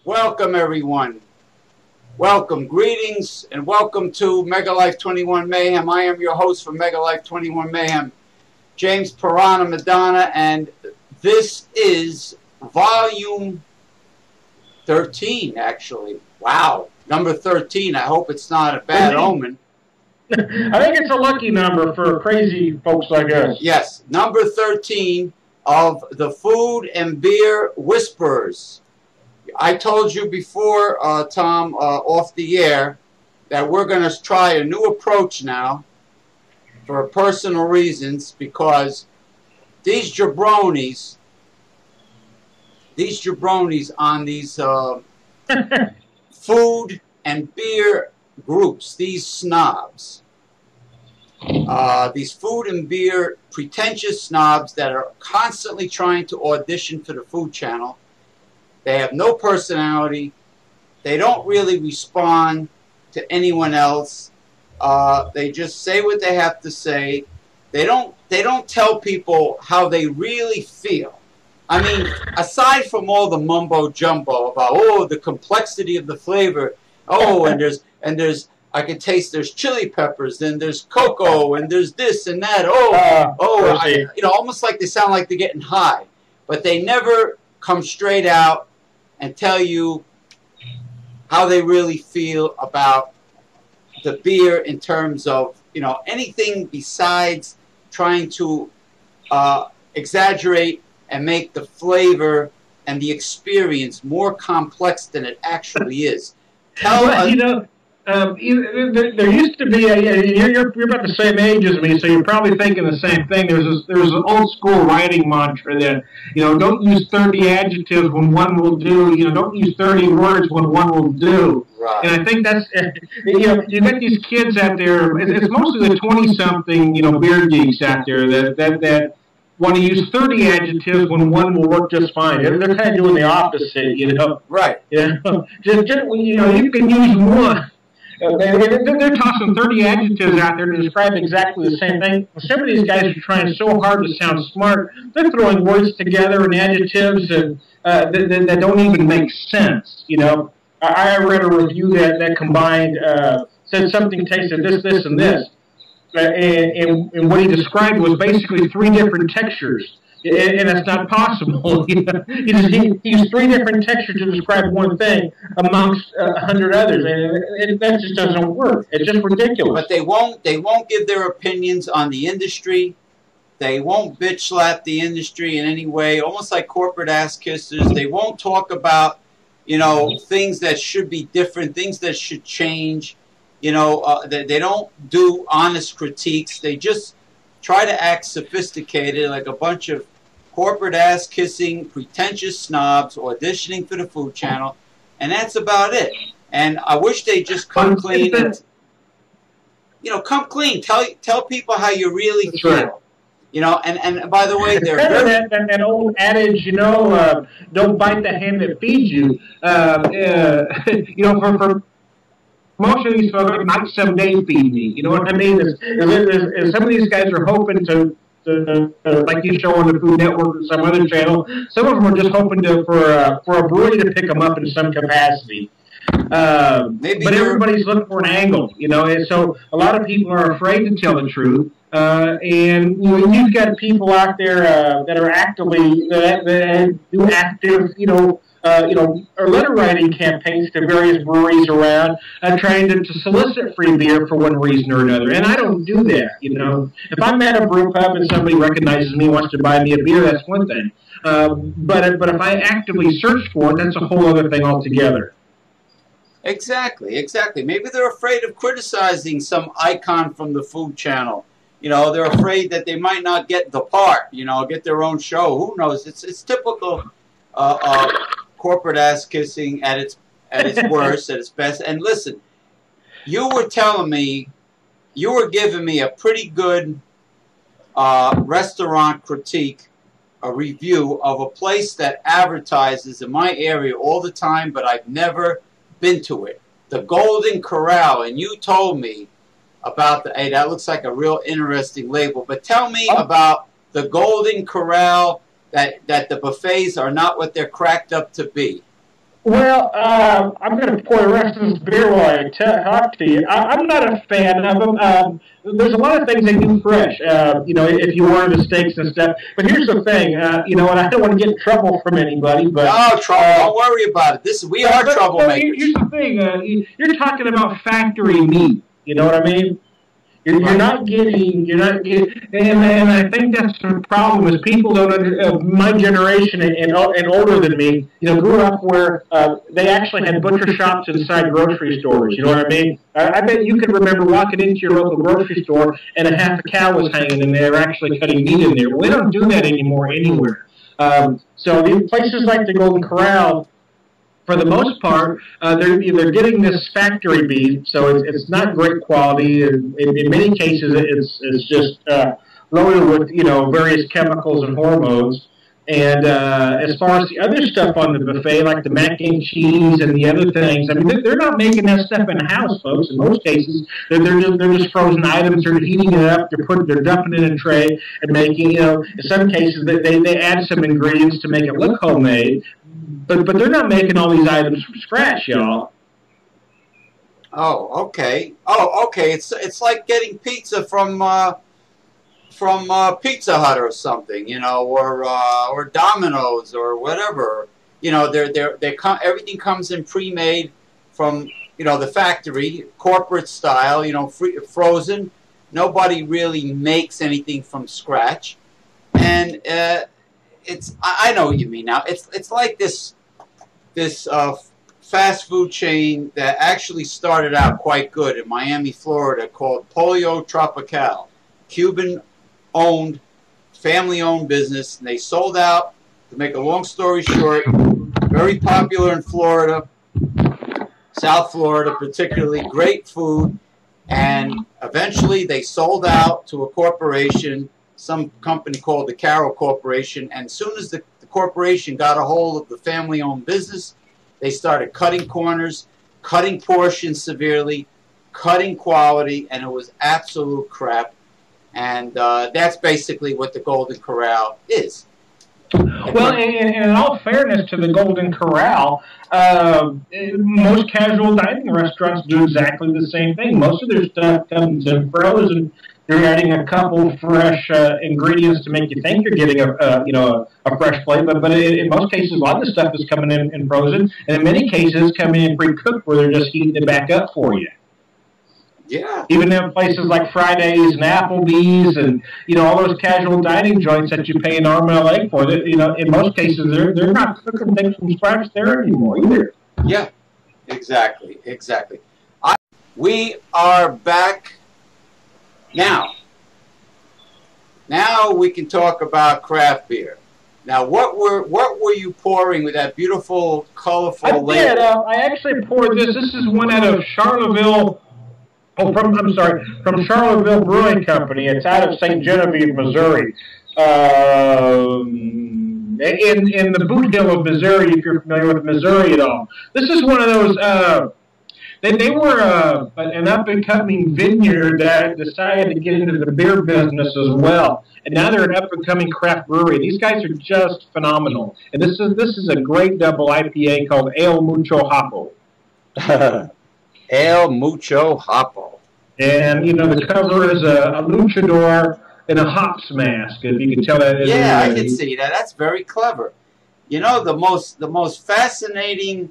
Welcome, everyone. Welcome, greetings, and welcome to Mega Life 21 Mayhem. I am your host for Mega Life 21 Mayhem, James Piranha Madonna, and this is volume 13, actually. Wow, number 13. I hope it's not a bad omen. I think it's a lucky number for crazy folks like us. Yes, number 13 of the Food and Beer Whisperers. I told you before, Tom, off the air, that we're going to try a new approach now for personal reasons, because these jabronis on these food and beer groups, these snobs, these food and beer pretentious snobs that are constantly trying to audition for the Food Channel. They have no personality. They don't really respond to anyone else. They just say what they have to say. They don't tell people how they really feel. I mean, aside from all the mumbo jumbo about the complexity of the flavor, and there's I can taste there's chili peppers, then there's cocoa, and there's this and that. Almost like they sound like they're getting high, but they never come straight out and tell you how they really feel about the beer in terms of, anything besides trying to exaggerate and make the flavor and the experience more complex than it actually is. There used to be you're about the same age as me, so you're probably thinking the same thing. There's an old school writing mantra that, don't use 30 adjectives when one will do. Don't use 30 words when one will do. Right. And I think that's, you got these kids out there, it's mostly the 20-something, beer geeks out there that want to use 30 adjectives when one will work just fine. They're kind of doing the opposite, Right. You can use one. They're tossing 30 adjectives out there to describe exactly the same thing. Some of these guys are trying so hard to sound smart, they're throwing words together and adjectives that don't even make sense. I read a review that combined, said something tasted this, and this. And what he described was basically 3 different textures. And that's not possible. He used 3 different textures to describe one thing amongst 100 others, and that just doesn't work. It's just ridiculous. But they won't give their opinions on the industry. They won't bitch slap the industry in any way. Almost like corporate ass kissers. They won't talk about things that should be different, things that should change. They don't do honest critiques. They just try to act sophisticated, like a bunch of corporate ass-kissing, pretentious snobs auditioning for the Food Channel, and that's about it. And I wish they'd just come clean. Come clean. Tell people how you really feel. Right. And by the way, they're that old adage, don't bite the hand that feeds you. For most of these folks, not someday feed me. You know what I mean? Some of these guys are hoping to like you show on the Food Network or some other channel. Some of them are just hoping for a brewery to pick them up in some capacity. But everybody's looking for an angle, and so a lot of people are afraid to tell the truth. And you've got people out there that are actively that do active, or letter writing campaigns to various breweries around, trying to solicit free beer for one reason or another. And I don't do that, If I'm at a brew pub and somebody recognizes me, wants to buy me a beer, that's one thing. But if I actively search for it, that's a whole other thing altogether. Exactly. Maybe they're afraid of criticizing some icon from the Food Channel. They're afraid that they might not get the part, get their own show. Who knows? It's typical corporate ass kissing at its worst, at its best. And listen, you were giving me a pretty good restaurant critique, a review of a place that advertises in my area all the time, but I've never been to it. The Golden Corral, and you told me about that looks like a real interesting label. But tell me about the Golden Corral, that the buffets are not what they're cracked up to be. Well, I'm going to pour the rest of this beer while I talk to you. I'm not a fan of them. There's a lot of things they do fresh, if you order the steaks and stuff. But here's the thing, and I don't want to get in trouble from anybody. But no trouble. Don't worry about it. We are troublemakers. Here's the thing. You're talking about factory meat. You know what I mean? You're not getting, and I think that's the problem is people my generation and older than me, grew up where they actually had butcher shops inside grocery stores. You know what I mean? I bet you can remember walking into your local grocery store and a half a cow was hanging and they were actually cutting meat in there. Well, they don't do that anymore anywhere. So these places like the Golden Corral, for the most part, they're getting this factory beef, so it's not great quality. In many cases, it's just loaded with various chemicals and hormones. And as far as the other stuff on the buffet, like the mac and cheese and the other things, I mean, they're not making that stuff in the house, folks. In most cases, they're just frozen items. They're heating it up. They're dumping it in a tray and making. In some cases, they add some ingredients to make it look homemade. But they're not making all these items from scratch, y'all. Oh, okay. It's like getting pizza from Pizza Hut or something, or Domino's or whatever. Everything comes in pre-made from the factory, corporate style, frozen. Nobody really makes anything from scratch, and I know what you mean now. It's like this fast food chain that actually started out quite good in Miami, Florida, called Pollo Tropical, Cuban-owned, family-owned business. And they sold out. To make a long story short, very popular in Florida, South Florida particularly, great food, and eventually they sold out to a corporation, some company called the Carroll Corporation, and as soon as the corporation got a hold of the family-owned business, they started cutting corners, cutting portions severely, cutting quality, and it was absolute crap. And that's basically what the Golden Corral is. Well, in all fairness to the Golden Corral, most casual dining restaurants do exactly the same thing. Most of their stuff comes in frozen. You're adding a couple fresh ingredients to make you think you're getting a fresh plate, but in most cases, a lot of the stuff is coming in frozen, and in many cases, coming in pre-cooked where they're just heating it back up for you. Yeah. Even in places like Fridays and Applebee's and all those casual dining joints that you pay an arm and a leg for, in most cases they're not cooking things from scratch there anymore either. Yeah, exactly. We are back. Now we can talk about craft beer. Now, what were you pouring with that beautiful, colorful label? I actually poured this. This is one out of Charlottesville. From Charlottesville Brewing Company. It's out of St. Genevieve, Missouri. In the boot hill of Missouri, if you're familiar with Missouri at all. This is one of those. They were an up-and-coming vineyard that decided to get into the beer business as well, and now they're an up-and-coming craft brewery. These guys are just phenomenal, and this is a great double IPA called Ale Mucho Hopo. El Mucho Hopo. And the cover is a luchador in a hops mask. If you can tell that. Yeah, I can see that. That's very clever. The most fascinating,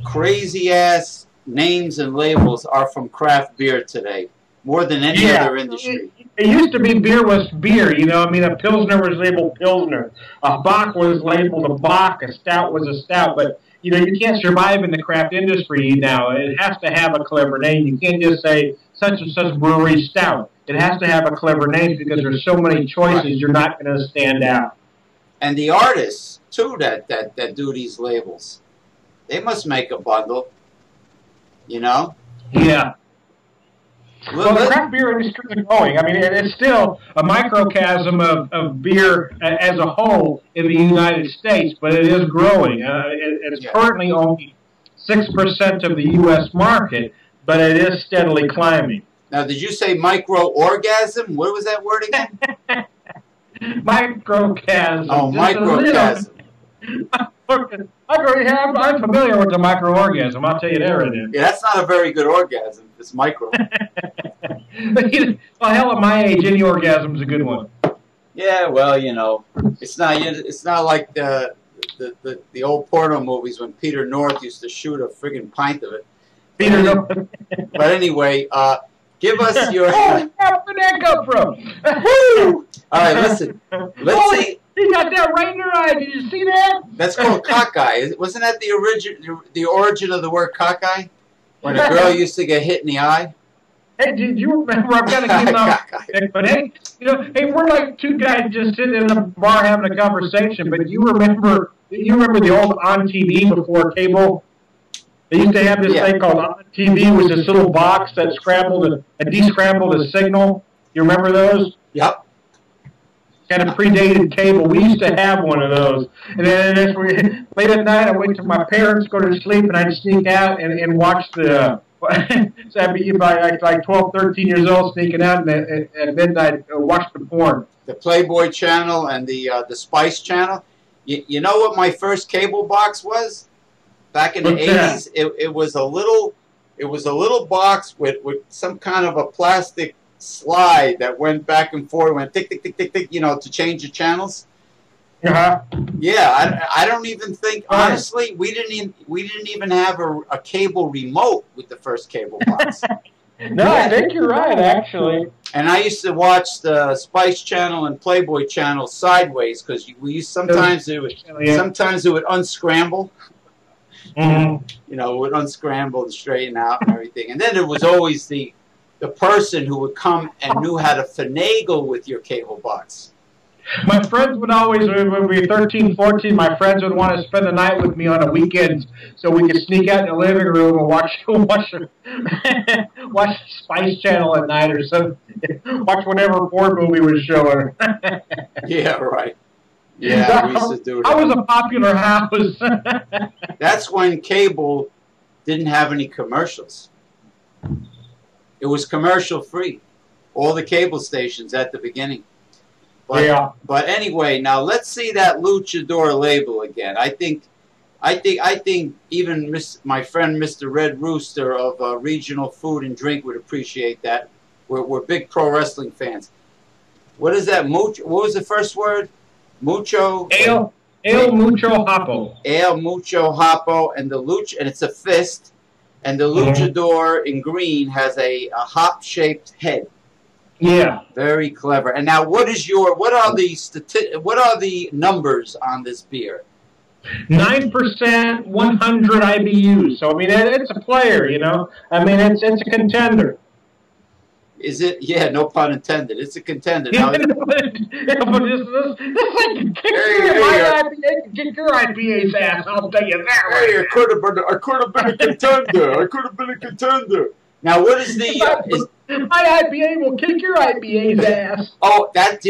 crazy ass names and labels are from craft beer today, more than any other industry. It used to be beer was beer, a Pilsner was labeled Pilsner, a Bock was labeled a Bock, a Stout was a Stout, but, you can't survive in the craft industry now. It has to have a clever name. You can't just say such and such brewery stout. It has to have a clever name because there's so many choices, you're not going to stand out. And the artists, too, that do these labels, they must make a bundle. Yeah. Well, the craft beer industry is growing. I mean, it's still a microcosm of beer as a whole in the United States, but it is growing. It's currently only 6% of the U.S. market, but it is steadily climbing. Now, did you say micro-orgasm? What was that word again? Microcosm. Oh, microcosm. I'm familiar with the micro-orgasm, I'll tell you that right now. Yeah, that's not a very good orgasm. It's micro. Well, hell, at my age, any orgasm's a good one. Yeah, well, you know, it's not like the old porno movies when Peter North used to shoot a friggin' pint of it. Peter North. But anyway, give us your... Where'd that come from? Woo! All right, listen. Let's see. He got that right in your eye. Did you see that? That's called cockeye. Wasn't that the origin of the word cockeye? When a girl used to get hit in the eye? Hey, did you remember? I've got to give out. But hey, hey, we're like two guys just sitting in a bar having a conversation. But you remember the old on TV before cable? They used to have this thing called on TV, which is this little box that scrambled and descrambled a signal. You remember those? Yep. Kind of predated cable. We used to have one of those. And then late at night, I wait till my parents go to sleep, and I'd sneak out and watch the... so I'd be like 12, 13 years old, sneaking out, and at midnight, watch the porn. The Playboy channel and the Spice channel. You know what my first cable box was? Back in the 80s, it was a little box with some kind of a plastic slide that went back and forth, went tick tick tick tick tick, you know, to change the channels. Uh-huh. Yeah, I don't even think, honestly, we didn't even have a cable remote with the first cable box. No, I think you're right, actually. And I used to watch the Spice channel and Playboy channel sideways because sometimes it would unscramble. Mm-hmm. You know, it would unscramble and straighten out and everything. And then there was always the person who would come and knew how to finagle with your cable box. My friends would always, when we were 13, 14, my friends would want to spend the night with me on a weekend so we could sneak out in the living room and watch the Spice Channel at night or something. Watch whatever porn movie was showing. Yeah, right. Yeah, we used to do that. I was a popular house. That's when cable didn't have any commercials. It was commercial free. All the cable stations at the beginning. But anyway, now let's see that luchador label again. I think even my friend Mr. Red Rooster of Regional Food and Drink would appreciate that. We're big pro wrestling fans. What is that? What was the first word? Mucho. Ale mucho hapo. Ale mucho hapo, and and it's a fist. And the luchador in green has a hop-shaped head. Yeah, very clever. And now, what are the numbers on this beer? 9%, 100 IBUs. So I mean, it's a player, you know. I mean, it's a contender. Is it? Yeah, no pun intended. It's a contender. Now, kick your IPA's ass. I'll tell you that. Hey, I could have been a contender. Now, what is the? My IPA will kick your IPA's ass. Oh, that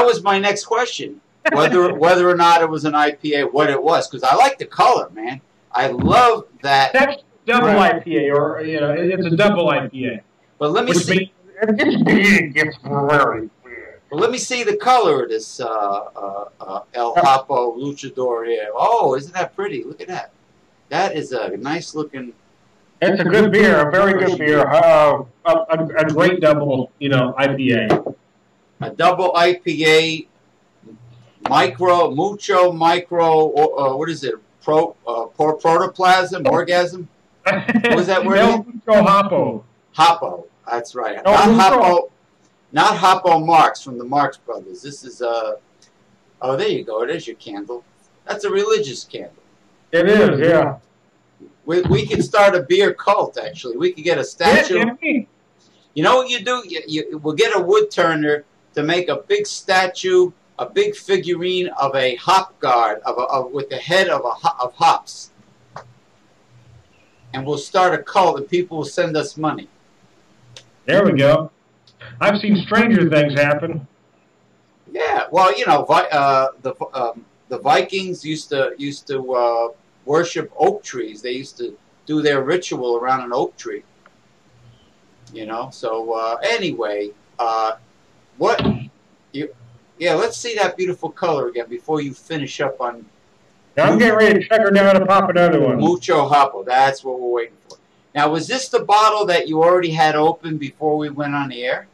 was my next question. Whether or not it was an IPA, what it was, because I like the color, man. I love that. That's double IPA, or it's a double IPA. But let me see. But let me see the color of this El Hapo Luchador here. Oh, isn't that pretty? Look at that. That is a nice looking. It's a good beer, a very good beer. A great double, IPA. A double IPA, mucho micro. What is it? Protoplasm, orgasm. What was that word? Mucho hapo. Hapo. That's right. Not Hapo Marx from the Marx Brothers. This is oh, there you go. It is your candle. That's a religious candle. It is, yeah. We could start a beer cult, actually. We could get a statue. Yeah. You know what you do? We'll get a wood turner to make a big statue, a big figurine of a hop guard, with the head of hops. And we'll start a cult, and people will send us money. There we go. I've seen stranger things happen. Yeah, well, the Vikings used to worship oak trees. They used to do their ritual around an oak tree. So anyway, Yeah, let's see that beautiful color again before you finish up on... Now I'm getting ready to check her down and pop another one. Mucho Hapo, that's what we're waiting for. Now, was this the bottle that you already had open before we went on the air?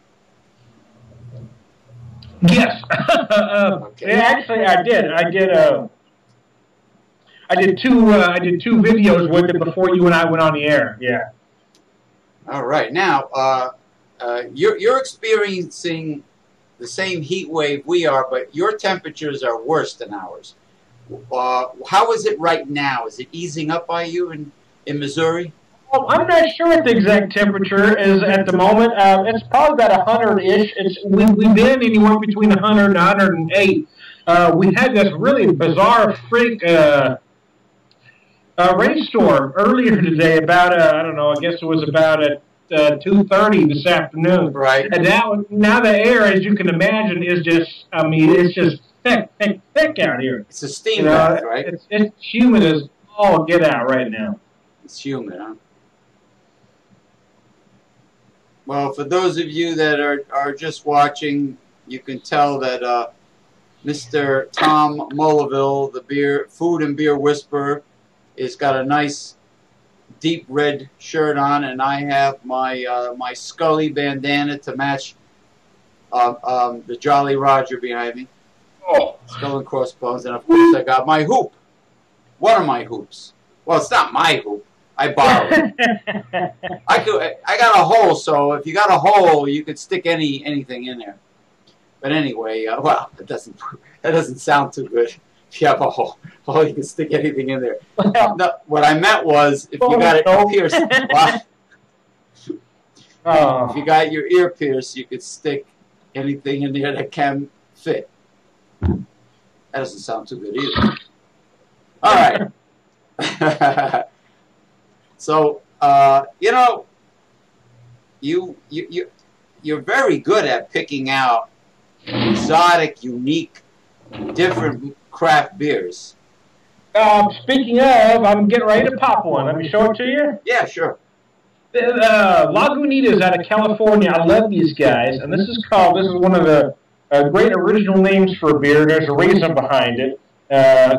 Yes. Okay. Yeah, actually, I did. I did two videos with it before you and I went on the air. Yeah. All right. Now, you're experiencing the same heat wave we are, but your temperatures are worse than ours. How is it right now? Is it easing up by you in Missouri? Well, I'm not sure what the exact temperature is at the moment. It's probably about 100-ish. We've been anywhere between 100 and 108. We had this really bizarre freak rainstorm earlier today about, I don't know, I guess it was about at 2:30 this afternoon. Right. And now the air, as you can imagine, is just, I mean, it's just thick out here. It's a steam bath, right? It's humid as all get out right now. It's humid, huh? Well, for those of you that are just watching, you can tell that Mr. Tom Mullaville, the food and beer whisperer, has got a nice deep red shirt on, and I have my my Scully bandana to match the Jolly Roger behind me. Oh. Skull and crossbones, and of course I got my hoop. One of my hoops. Well, it's not my hoop. I borrowed it. I got a hole, so if you got a hole, you could stick anything in there. But anyway, well, that doesn't sound too good. If you have a hole, you can stick anything in there. No, what I meant was, if you got it pierced, if you got your ear pierced, you could stick anything in there that can fit. That doesn't sound too good either. All right. So, you know, you're very good at picking out exotic, unique, different craft beers. Speaking of, I'm getting ready to pop one. Let me show it to you. Yeah, sure. Lagunitas out of California. I love these guys, and this is one of the great original names for a beer. There's a reason behind it.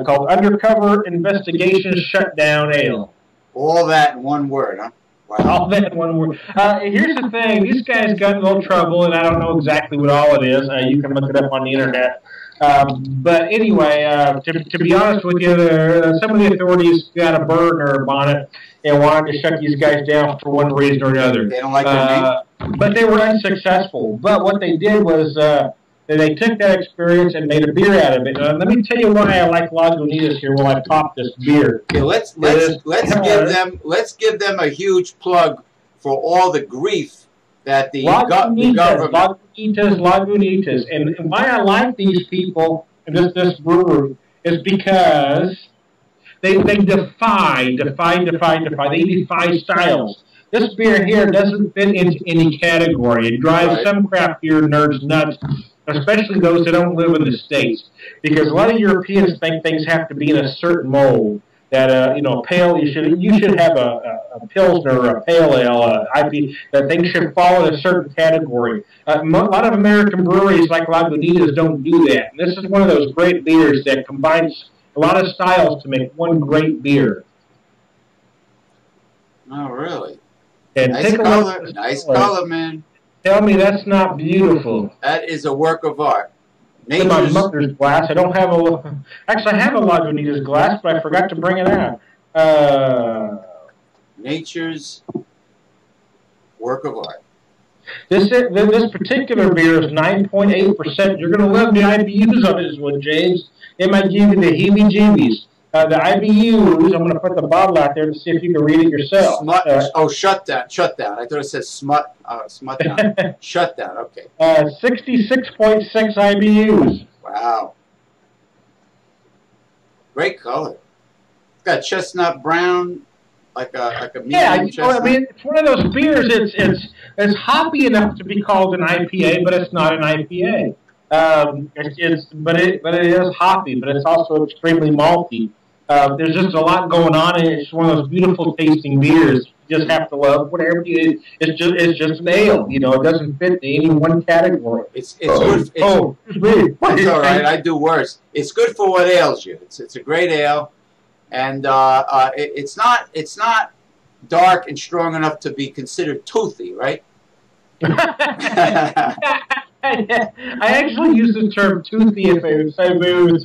Called Undercover Investigation Shutdown Ale. All that in one word, huh? Wow. All that in one word. Here's the thing. These guys got in a little trouble, and I don't know exactly what all it is. You can look it up on the internet. But anyway, to be honest with you, some of the authorities got a bird in their bonnet and wanted to shut these guys down for one reason or another. They don't like their name? But they were unsuccessful. But what they did was they took that experience and made a beer out of it. Let me tell you why I like Lagunitas here while I pop this beer. Okay, let's give them a huge plug for all the grief that the government... Lagunitas. And why I like these people, and this brewery, is because they defy. They defy styles. This beer here doesn't fit into any category. It drives some craft beer nerds nuts, especially those that don't live in the States. Because a lot of Europeans think things have to be in a certain mold. That pale. You should have a pilsner or a pale ale, IP. That things should fall in a certain category. A lot of American breweries like Lagunitas don't do that. And this is one of those great beers that combines a lot of styles to make one great beer. Oh, really? And Nice color, man. Tell me that's not beautiful. That is a work of art. In my mother's glass. I don't have actually, I have a Lagunitas glass, but I forgot to bring it out. Nature's work of art. This particular beer is 9.8%. You're going to love the IBUs on this one, James. It might give you the heebie-jeebies. The IBUs, I'm going to put the bottle out there to see if you can read it yourself. Shut down. I thought it said smut. Smut down. Shut down, okay. 66.6 IBUs. Wow. Great color. It's got chestnut brown, like a medium chestnut. I mean, it's one of those beers. It's hoppy enough to be called an IPA, but it's not an IPA. But it is hoppy, but it's also extremely malty. There's just a lot going on, and it's one of those beautiful tasting beers. just have to love whatever it's just an ale. You know, it doesn't fit in any one category. It's good. It's all right. I do worse. It's good for what ails you. It's a great ale, and it's not dark and strong enough to be considered toothy, right? I actually use the term toothy if it's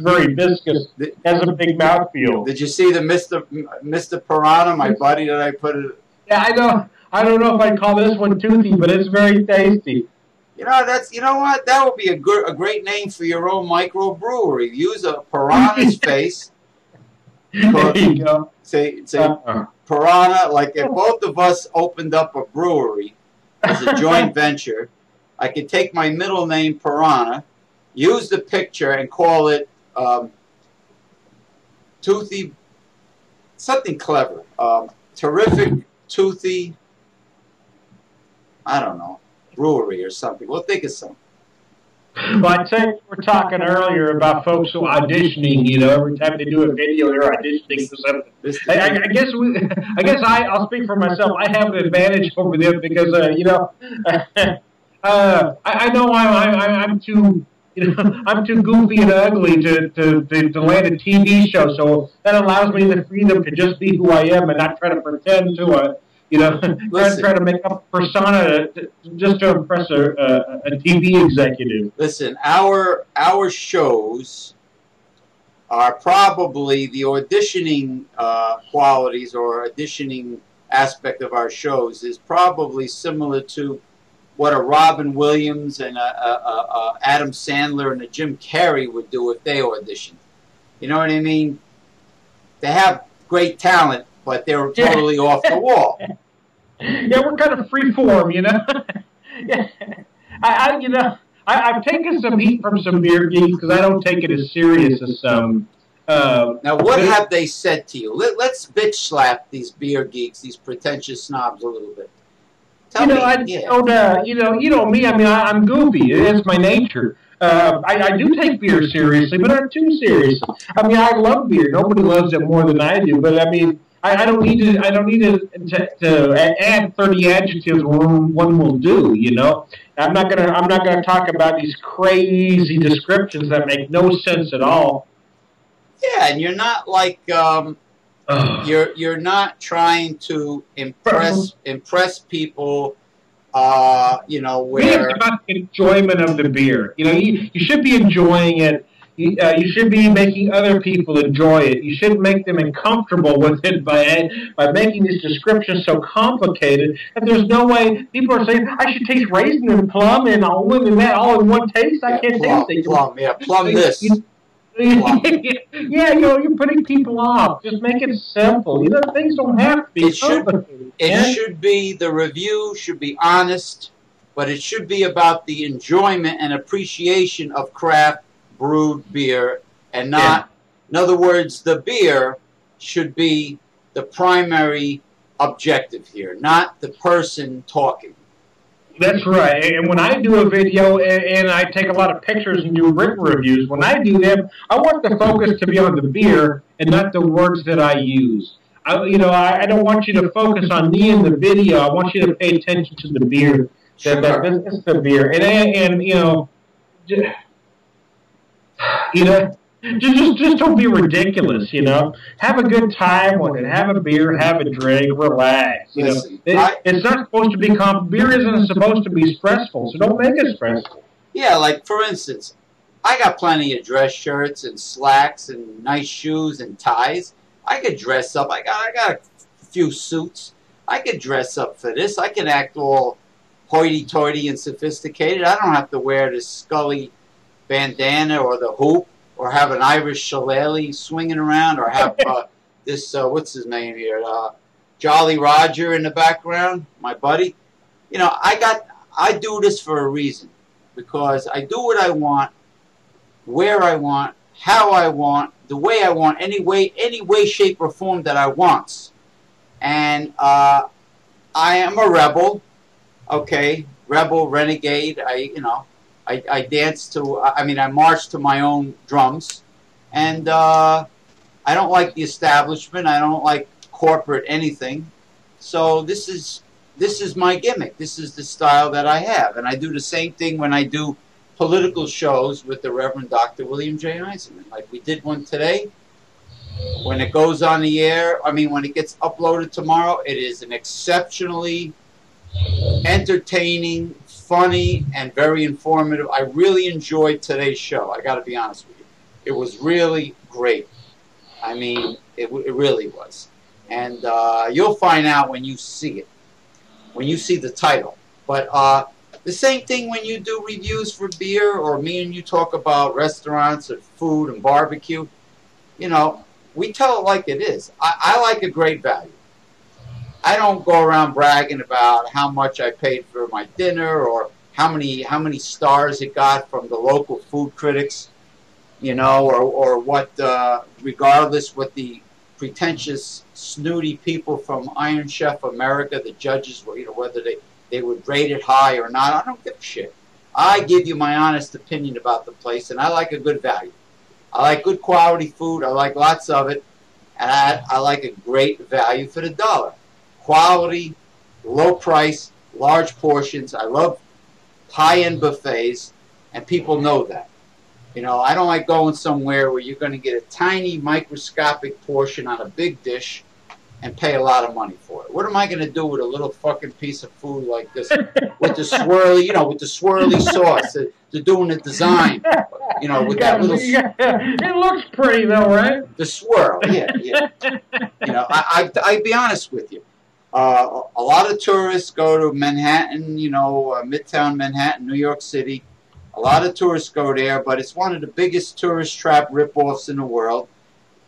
very viscous, has a big mouthfeel. Did you see the Mr. Piranha, my buddy, that I put it? Yeah, I don't know if I'd call this one toothy, but it's very tasty. You know what? That would be a great name for your own microbrewery. Use a piranha's face. There you go. Say Piranha. Like if both of us opened up a brewery as a joint venture, I could take my middle name, Piranha, use the picture and call it Toothy, something clever. Terrific Toothy, I don't know, brewery or something. We'll think of something. Well, I think we're talking earlier about folks who are auditioning. You know, every time they do a video, they're auditioning for something. I guess I'll speak for myself. I have an advantage over them because you know, I know I'm too. You know, I'm too goofy and ugly to land a TV show, so that allows me the freedom to just be who I am and not try to pretend to try to make up a persona just to impress a TV executive. Listen, our shows are probably the auditioning qualities or auditioning aspect of our shows is probably similar to what a Robin Williams and a Adam Sandler and a Jim Carrey would do if they auditioned. You know what I mean? They have great talent, but they're totally off the wall. Yeah, we're kind of free form, you know. Yeah, I've taken some heat from some beer geeks because I don't take it as serious as some. Now, what have they said to you? Let's bitch slap these beer geeks, these pretentious snobs, a little bit. You know me. I mean, I'm goofy. It's my nature. I do take beer seriously, but not too seriously. I mean, I love beer. Nobody loves it more than I do. But I mean, I don't need to add 30 adjectives one will do. You know, I'm not gonna talk about these crazy descriptions that make no sense at all. Yeah, and you're not like. You're not trying to impress people, you know, where... It's about the enjoyment of the beer. You know, you should be enjoying it. You should be making other people enjoy it. You shouldn't make them uncomfortable with it by making these descriptions so complicated that there's no way people are saying, I should taste raisin and plum and all in one taste. I can't taste it. Plum this. Yeah, you know, you're putting people off. Just make it simple. You know, things don't have to be complicated. It should be, the review should be honest, but it should be about the enjoyment and appreciation of craft brewed beer and not, in other words, the beer should be the primary objective here, not the person talking. That's right. And when I do a video and I take a lot of pictures and do written reviews, when I do them, I want the focus to be on the beer and not the words that I use. I don't want you to focus on me in the video. I want you to pay attention to the beer. Sure. That's the beer. And just don't be ridiculous, you know. Have a good time with it. Have a beer, have a drink, relax. You know, it's not supposed to be beer isn't supposed to be stressful, so don't make it stressful. Yeah, like for instance, I got plenty of dress shirts and slacks and nice shoes and ties. I could dress up. I got a few suits. I could dress up for this. I can act all hoity-toity and sophisticated. I don't have to wear this Scully bandana or the hoop, or have an Irish shillelagh swinging around, or have this, what's his name here, Jolly Roger in the background, my buddy. You know, I do this for a reason, because I do what I want, where I want, how I want, the way I want, any way, shape, or form that I want. And I am a rebel, okay, rebel, renegade, I dance to, I march to my own drums, and I don't like the establishment. I don't like corporate anything. So this is my gimmick. This is the style that I have. And I do the same thing when I do political shows with the Reverend Dr. William J. Eisenman. Like we did one today. When it goes on the air, when it gets uploaded tomorrow, it is an exceptionally entertaining, funny, and very informative. I really enjoyed today's show. I got to be honest with you. It was really great. It really was. And you'll find out when you see it, when you see the title. But the same thing when you do reviews for beer, or me and you talk about restaurants and food and barbecue. We tell it like it is. I like a great value. I don't go around bragging about how much I paid for my dinner or how many stars it got from the local food critics, or what, regardless what the pretentious, snooty people from Iron Chef America, the judges, were, whether they would rate it high or not. I don't give a shit. I give you my honest opinion about the place, and I like a good value. I like good quality food. I like lots of it, and I like a great value for the dollar. Quality, low price, large portions. I love high-end buffets, and people know that. I don't like going somewhere where you're going to get a tiny microscopic portion on a big dish and pay a lot of money for it. What am I going to do with a little fucking piece of food like this with the swirly, with the swirly sauce? They're doing the design, with that little... It looks pretty though, right? The swirl, yeah. I'd be honest with you. A lot of tourists go to Manhattan, Midtown Manhattan, New York City. A lot of tourists go there, but it's one of the biggest tourist trap ripoffs in the world.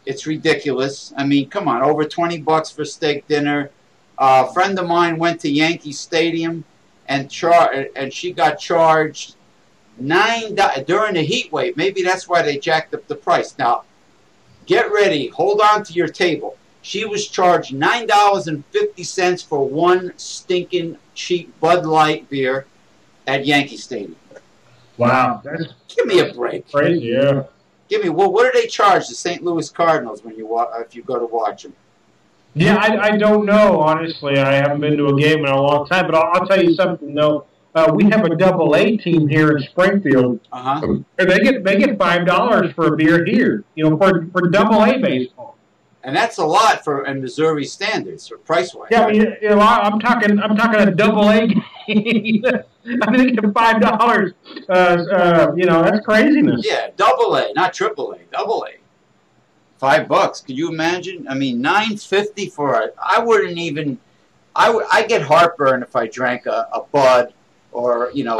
It's ridiculous. Come on, over $20 for steak dinner. A friend of mine went to Yankee Stadium and she got charged $9 during the heat wave. Maybe that's why they jacked up the price. Now, get ready. Hold on to your table. She was charged $9.50 for one stinking cheap Bud Light beer at Yankee Stadium. Wow. Give me a break. Crazy, yeah. Give me, what do they charge the St. Louis Cardinals when if you go to watch them? Yeah, I don't know, honestly. I haven't been to a game in a long time, but I'll tell you something, though. We have a Double-A team here in Springfield. Uh-huh. And they get $5 for a beer here, for Double-A baseball. And that's a lot in Missouri standards, or price-wise. Yeah, I'm talking a Double-A game. I think $5. That's craziness. Yeah, Double-A, not Triple-A, Double-A. $5. Could you imagine? $9.50 for I wouldn't even. I get heartburn if I drank a Bud or no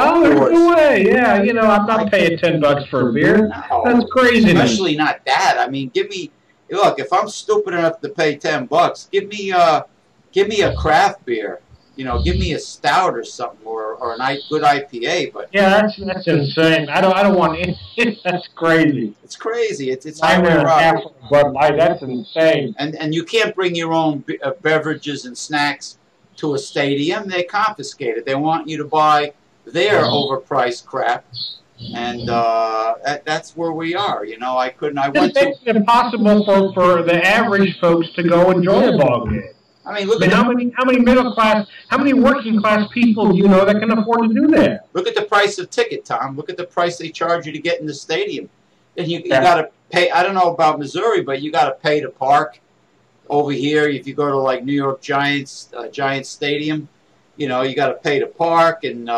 way. Yeah, I'm not paying $10 for a beer. No, that's crazy. Especially not that. Give me. Look, if I'm stupid enough to pay $10, give me a craft beer. Give me a stout or something, or a good IPA. But yeah, that's insane. I don't want any. That's crazy. It's crazy. It's highway robbery. Bud Light, that's insane. And you can't bring your own beverages and snacks to a stadium. They confiscate it. They want you to buy their overpriced crap. And that's where we are. I went to... It's impossible for the average folks to go enjoy a ball game. Look at how many middle class, how many working class people do you know that can afford to do that? Look at the price of ticket, Tom. Look at the price they charge you to get in the stadium. And you got to pay. I don't know about Missouri, but you got to pay to park over here. If you go to like New York Giants Stadium, you got to pay to park, and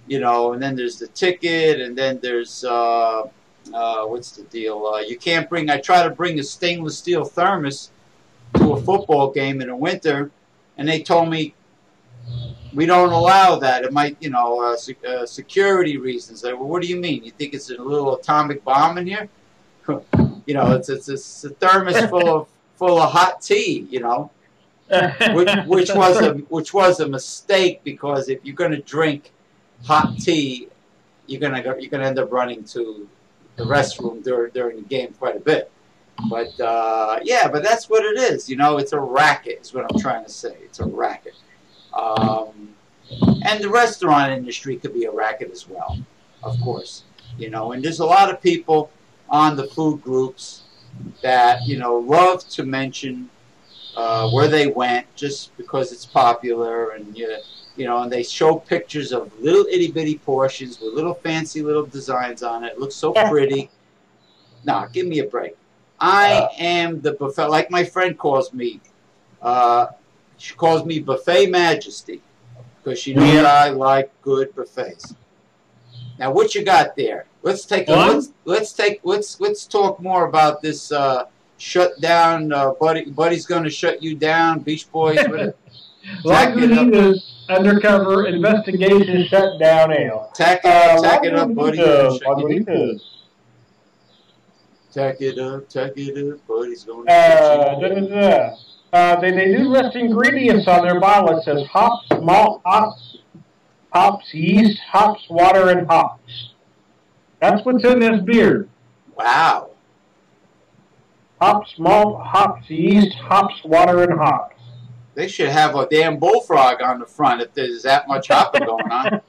and then there's the ticket, and then there's what's the deal? You can't bring. I try to bring a stainless steel thermos to a football game in the winter, and they told me we don't allow that. It might, security reasons. Well, what do you mean? You think it's a little atomic bomb in here? It's a thermos full of hot tea. Which was a mistake, because if you're going to drink hot tea, you're gonna end up running to the restroom during the game quite a bit. But but that's what it is. It's a racket, is what I'm trying to say. It's a racket. And the restaurant industry could be a racket as well, of course. And there's a lot of people on the food groups that love to mention where they went, just because it's popular, and and they show pictures of little itty bitty portions with little fancy little designs on it. It looks so pretty. Nah, give me a break. I am the buffet, like my friend calls me. She calls me Buffet Majesty because she knows I like good buffets. Now, what you got there? Let's talk more about this shut down. Buddy's going to shut you down. Beach Boys. Lagunitas undercover investigation shutdown ale. Tack it up, buddy. Tack it up, buddy's going to they do list ingredients on their bottle. It says hops, malt, hops, yeast, hops, water, and hops. That's what's in this beer. Wow. Hops, malt, hops, yeast, hops, water, and hops. They should have a damn bullfrog on the front if there's that much hopping going on.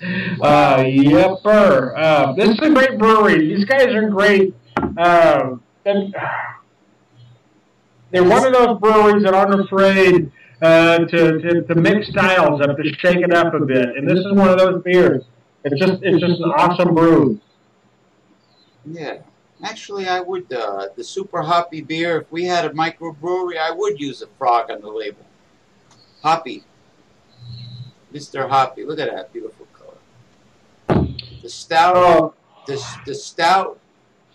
Yepper. This is a great brewery. These guys are great. They're one of those breweries that aren't afraid to mix styles up, to shake it up a bit. And this is one of those beers. It's just an awesome brew. Yeah. Actually, I would, the super hoppy beer, if we had a microbrewery, I would use a frog on the label. Hoppy. Mr. Hoppy. Look at that beautiful color. The stout, the stout,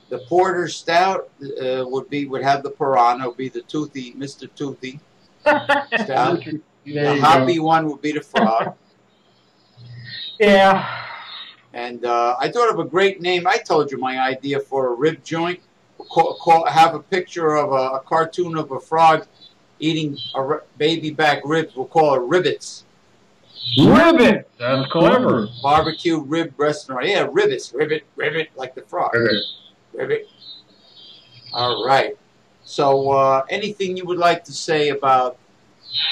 the porter stout would have the piranha, would be the toothy, Mr. Toothy stout. The hoppy one would be the frog. Yeah. And I thought of a great name. I told you my idea for a rib joint. Have a picture of a cartoon of a frog eating baby back ribs. We'll call it Ribbits. Ribbit! That's clever. Barbecue rib restaurant. Yeah, Ribbits. Ribbit, like the frog. Ribbit. All right. So anything you would like to say about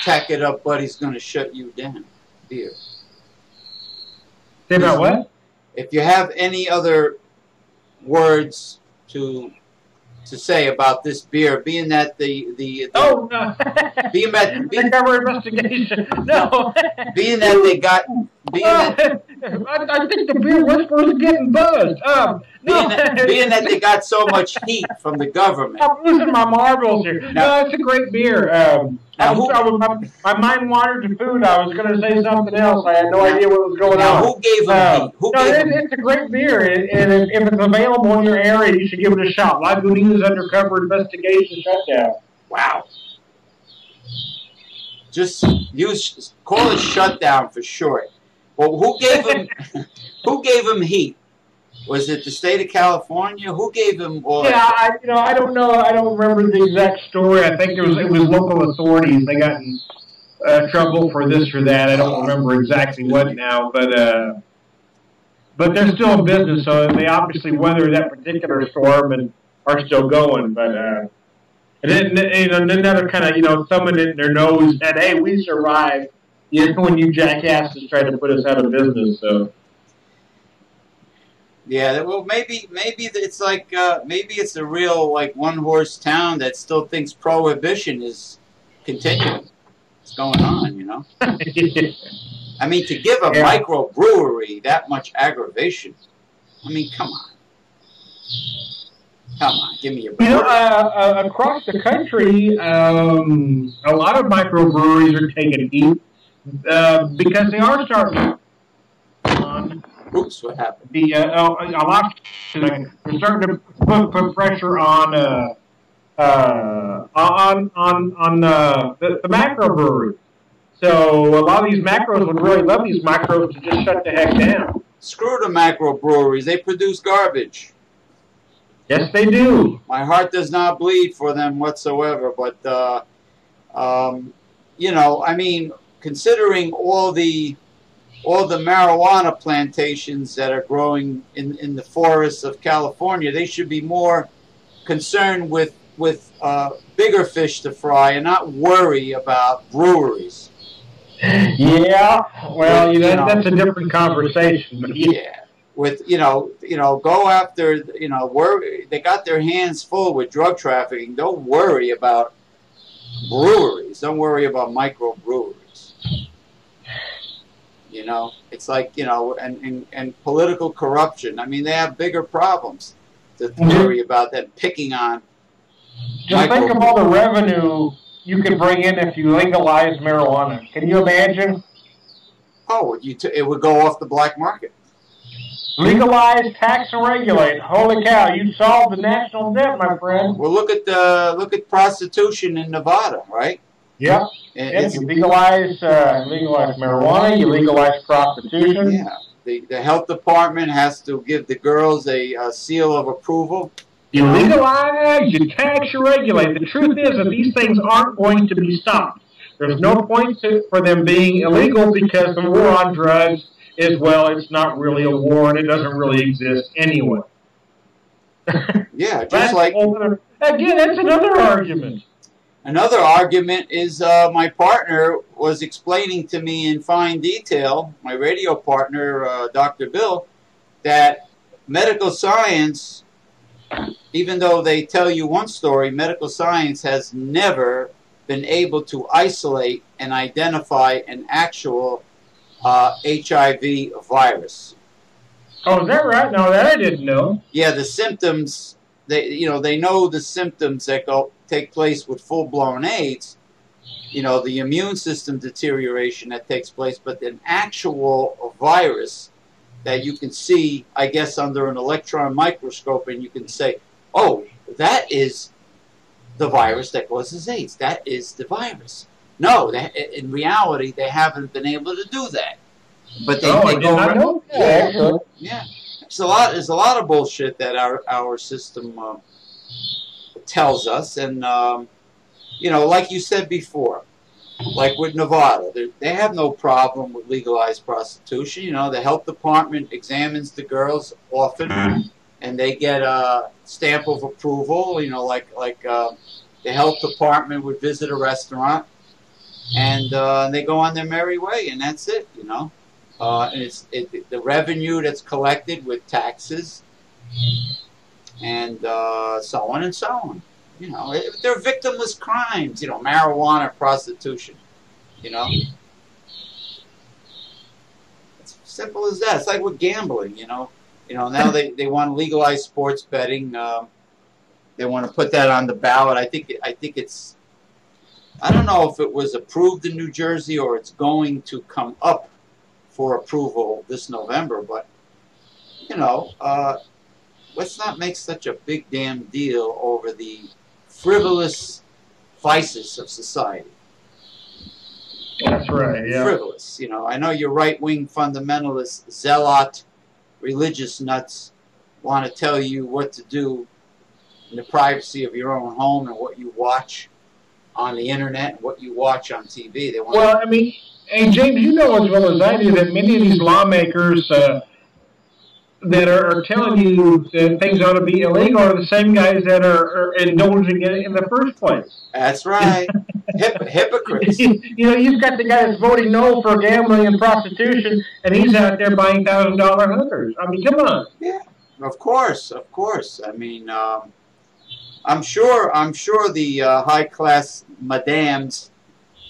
Tack It Up, Buddy's Going to Shut You Down beer? Say about what? If you have any other words to say about this beer, being that undercover investigation. No. Being that they got I think the beer whisperers are getting buzzed. Being that they got so much heat from the government. I'm losing my marbles here. No, it's a great beer. My mind wandered to food. I was going to say something else. I had no idea what was going on. Who gave them heat? It's a great beer, and if it's available in your area, you should give it a shot. Lagunitas Undercover Investigation Shutdown. Wow. Just call it shutdown for short. Well, who gave him heat? Was it the state of California? Who gave him all? Yeah, I don't know. I don't remember the exact story. I think it was local authorities. They got in trouble for this or that. I don't remember exactly what now, but they're still in business, so they obviously weathered that particular storm and are still going. But and then another kind of someone in their nose said, "Hey, we survived." When you jackasses tried to put us out of business, so. Yeah, well, maybe it's like maybe it's a real one-horse town that still thinks prohibition is continuing. What's going on, I mean, to give a microbrewery that much aggravation. I mean, come on, give me a break. Across the country, a lot of microbreweries are taking heat because they are starting. Oops, what happened? They're starting to put pressure on the macro brewery. So a lot of these macros would really love these micros to just shut the heck down. Screw the macro breweries. They produce garbage. Yes, they do. My heart does not bleed for them whatsoever. But, I mean, considering all the marijuana plantations that are growing in the forests of California, they should be more concerned with bigger fish to fry and not worry about breweries. Yeah, well, that's a different conversation. Yeah, with go after worry. They got their hands full with drug trafficking. Don't worry about breweries. Don't worry about microbreweries. You know, it's like, you know, and political corruption. I mean, they have bigger problems to worry about than picking on. Just think of all the revenue you could bring in if you legalize marijuana. Can you imagine? Oh, it would go off the black market. Legalize, tax, and regulate. Holy cow! You solved the national debt, my friend. Well, look at prostitution in Nevada, right? Yep. You legalize marijuana. You legalize prostitution. Yeah. The health department has to give the girls a seal of approval. You legalize, you tax, you regulate. The truth is that these things aren't going to be stopped. There's no point for them being illegal because the war on drugs is, well, it's not really a war and it doesn't really exist anyway. Yeah, just like... Again, that's another argument. Another argument is my partner was explaining to me in fine detail, my radio partner, Dr. Bill, that medical science, even though they tell you one story, medical science has never been able to isolate and identify an actual HIV virus. Oh, is that right? No, that I didn't know. Yeah, the symptoms, they know the symptoms that take place with full-blown AIDS, you know, the immune system deterioration that takes place, but an actual virus that you can see, I guess, under an electron microscope, and you can say, oh, that is the virus that causes AIDS. That is the virus. No, in reality, they haven't been able to do that. But they go around. Yeah. There's a lot of bullshit that our system tells us, and you know, like you said before, like with Nevada, they have no problem with legalized prostitution. You know, the health department examines the girls often, and they get a stamp of approval. You know, like the health department would visit a restaurant, and they go on their merry way, and that's it. You know, and it's the revenue that's collected with taxes, and so on and so on. You know, they're victimless crimes. You know, marijuana, prostitution. You know, it's simple as that. It's like with gambling. You know, now they want to legalize sports betting. They want to put that on the ballot. I think it's. I don't know if it was approved in New Jersey or it's going to come up for approval this November. But you know, let's not make such a big damn deal over the frivolous vices of society. That's right, yeah. Frivolous, you know. I know your right-wing fundamentalist, zealot, religious nuts want to tell you what to do in the privacy of your own home and what you watch on the internet and what you watch on TV. Well, I mean, and James, you know as well as I do that many of these lawmakers that are telling you that things ought to be illegal are the same guys that are indulging in it in the first place. That's right. Hypocrites. You know, you've got the guy that's voting no for gambling and prostitution, and he's out there buying $1,000 hookers. I mean, come on. Yeah, of course. I mean, I'm sure the high-class madams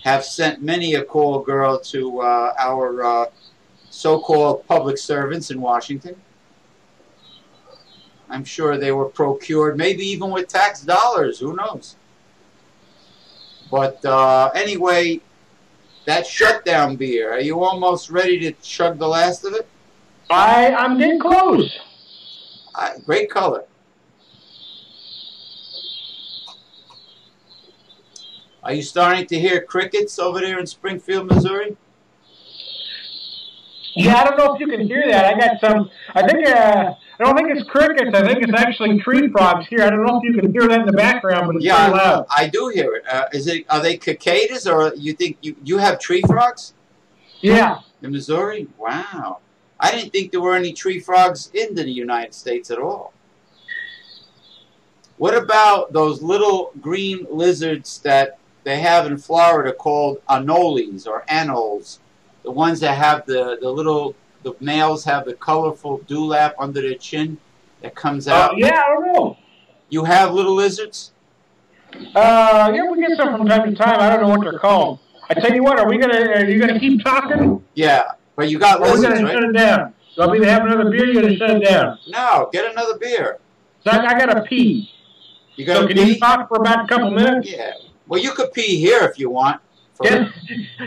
have sent many a call girl to our so-called public servants in Washington. I'm sure they were procured, maybe even with tax dollars. Who knows? But anyway, that shutdown beer, are you almost ready to chug the last of it? I'm getting close. Great color. Are you starting to hear crickets over there in Springfield, Missouri? Yeah, I don't know if you can hear that. I got some, I don't think it's crickets. I think it's actually tree frogs here. I don't know if you can hear that in the background, but it's pretty loud. I do hear it. Are they cicadas, or you think you have tree frogs? Yeah. In Missouri? Wow. I didn't think there were any tree frogs in the United States at all. What about those little green lizards that they have in Florida called anoles or anoles? The ones that have the males have the colorful dewlap under their chin that comes out. Yeah, I don't know. You have little lizards? Yeah, we get some from time to time. I don't know what they're called. I tell you what, are you gonna keep talking? Yeah, but you got Or are we lizards, gonna right? shut it down? Do I mean to have another beer? You're gonna shut it down? No, get another beer. So I gotta pee. You got to Can pee? you talk for about a couple minutes? Yeah. Well, you could pee here if you want. Can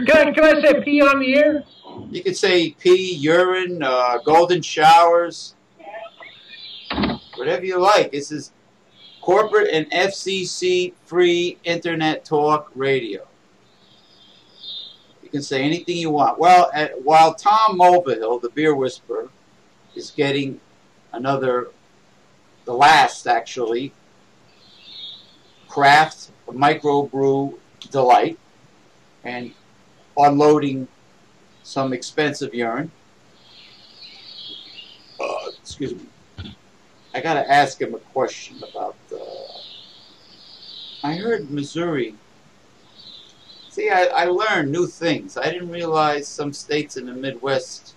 I say pee on the air? You could say pee, urine, golden showers, whatever you like. This is corporate and FCC-free Internet talk radio. You can say anything you want. Well, while Tom Mulvihill, the beer whisperer, is getting the last, actually, craft microbrew delight and unloading some expensive urine. Excuse me. I got to ask him a question about I heard Missouri. See, I learned new things. I didn't realize some states in the Midwest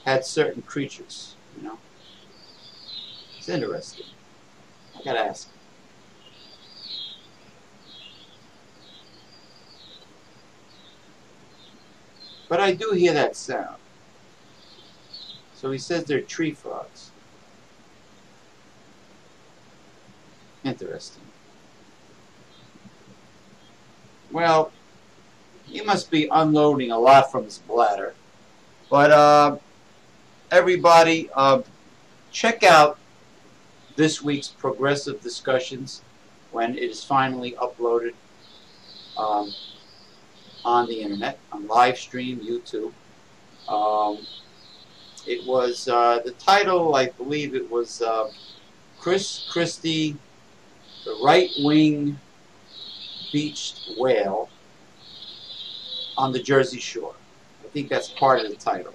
had certain creatures, you know. It's interesting. I got to ask him. But I do hear that sound. So he says they're tree frogs. Interesting. Well, he must be unloading a lot from his bladder. But everybody, check out this week's Progressive Discussions when it is finally uploaded on the internet, on live stream, YouTube. It was, the title, I believe it was Chris Christie, the right-wing beached whale on the Jersey Shore. I think that's part of the title.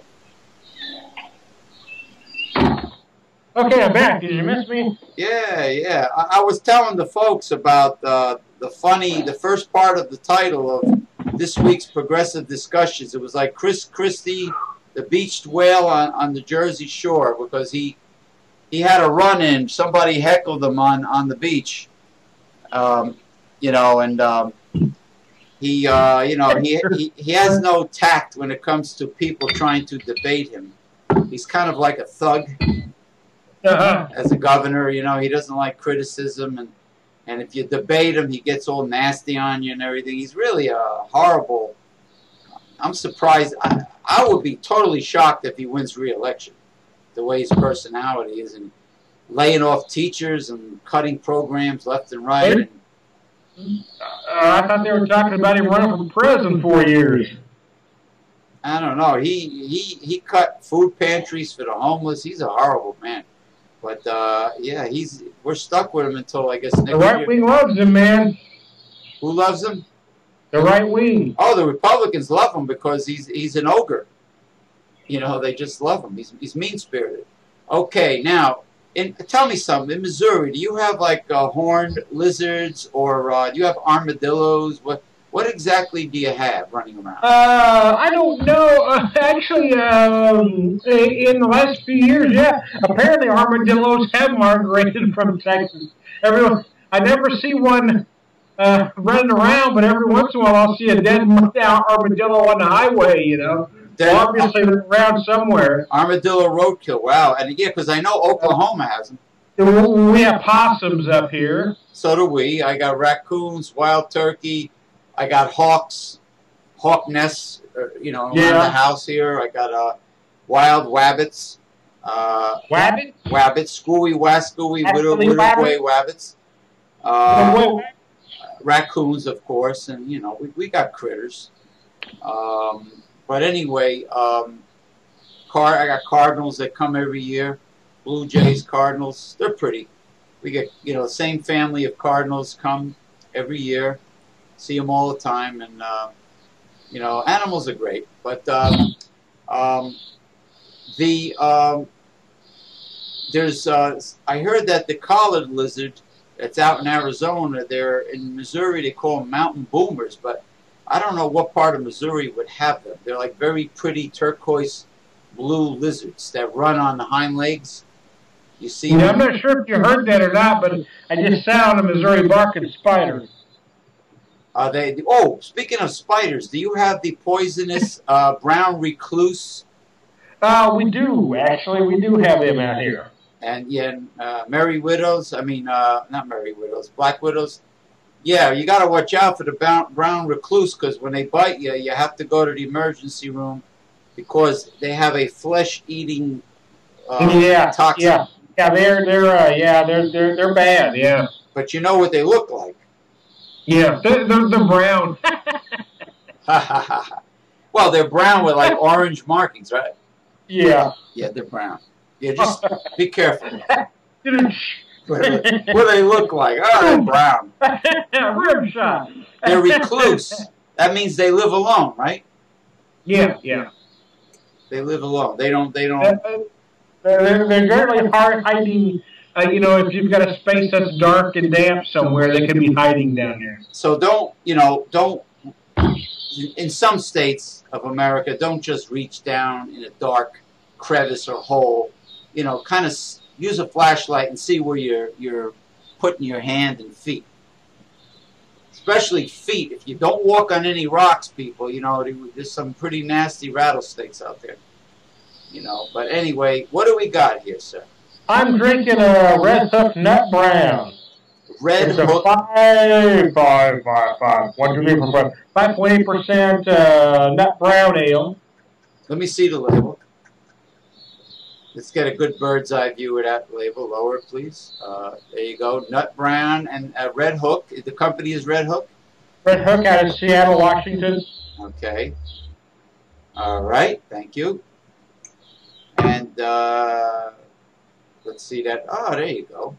Okay, I'm back. Did you miss me? Yeah. I was telling the folks about the first part of the title of this week's Progressive Discussions. It was like Chris Christie, the beached whale on the Jersey Shore, because he had a run-in. Somebody heckled him on the beach, you know, and he has no tact when it comes to people trying to debate him. He's kind of like a thug as a governor. You know, he doesn't like criticism, and if you debate him, he gets all nasty on you and everything. He's really a horrible. I'm surprised. I would be totally shocked if he wins re-election, the way his personality is, and laying off teachers and cutting programs left and right. I thought they were talking about him running for president 4 years. I don't know. He cut food pantries for the homeless. He's a horrible man. But yeah, we're stuck with him until, I guess, next year. The right wing loves him, man. Who loves him? The right wing. Oh, the Republicans love him because he's an ogre. You know, they just love him. He's mean-spirited. Okay, now, tell me something. In Missouri, do you have like horned lizards, or do you have armadillos? What exactly do you have running around? I don't know. Actually, in the last few years, yeah, apparently armadillos have migrated from Texas. I never see one running around, but every once in a while I'll see a dead armadillo on the highway, you know. Well, obviously they're around somewhere. Armadillo roadkill, wow. And yeah, because I know Oklahoma has them. We have possums up here. So do we. I got raccoons, wild turkey. I got hawks, hawk nests, you know, around the house here. I got wild wabbits. Wabbit? Wabbits, screwy, wascooey, widow-way wabbits. Raccoons, of course, and, you know, we got critters. But anyway, I got cardinals that come every year. Blue jays, cardinals, they're pretty. We get, you know, the same family of cardinals come every year. See them all the time, and you know, animals are great. But there's I heard that the collared lizard that's out in Arizona, they're in Missouri. They call them mountain boomers, but I don't know what part of Missouri would have them. They're like very pretty turquoise blue lizards that run on the hind legs. You see? You know, I'm not sure if you heard that or not, but I just sound a Missouri barking spider. Are they? Oh, speaking of spiders, do you have the poisonous brown recluse? We do, actually. We do have them out here. And yeah, Merry Widows. I mean, not Merry Widows, Black Widows. Yeah, you got to watch out for the brown recluse because when they bite you, you have to go to the emergency room because they have a flesh-eating toxin. Yeah, they're bad. Yeah. But you know what they look like. Yeah, they're brown. Well, they're brown with like orange markings, right? Yeah. Yeah, they're brown. Yeah, just be careful. What do they look like? Oh, they're brown. Rim shot. They're recluse. That means they live alone, right? Yeah, yeah. They live alone. They don't. They're generally hiding. You know, if you've got a space that's dark and damp somewhere, they can be hiding down there. So don't. In some states of America, don't just reach down in a dark crevice or hole. You know, kind of use a flashlight and see where you're putting your hand and feet. Especially feet. If you don't walk on any rocks, people, you know, there's some pretty nasty rattlesnakes out there. You know, but anyway, what do we got here, sir? I'm drinking a Redhook Nut Brown. Redhook. 5.8% Nut Brown Ale. Let me see the label. Let's get a good bird's eye view of that label. Lower, please. There you go. Nut Brown and Redhook. The company is Redhook? Redhook out of Seattle, Washington. Okay. All right. Thank you. And let's see that. Oh, there you go.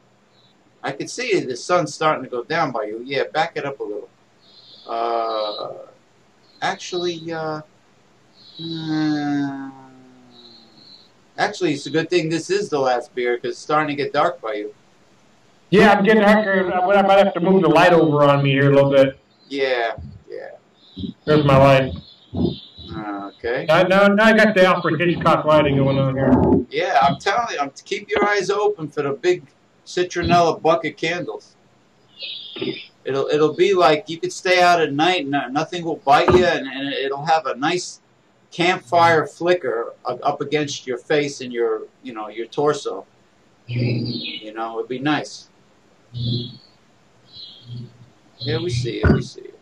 I can see the sun's starting to go down by you. Yeah, back it up a little. Actually, it's a good thing this is the last beer because it's starting to get dark by you. Yeah, I'm getting darker. I might have to move the light over on me here a little bit. Yeah, yeah. There's my light. Okay. Now I got the Alfred Hitchcock lighting going on here. Yeah, I'm telling you, keep your eyes open for the big citronella bucket candles. It'll be like you could stay out at night and nothing will bite you, and it'll have a nice campfire flicker up against your face and your torso. You know, it'd be nice. Yeah, we see it. We see it.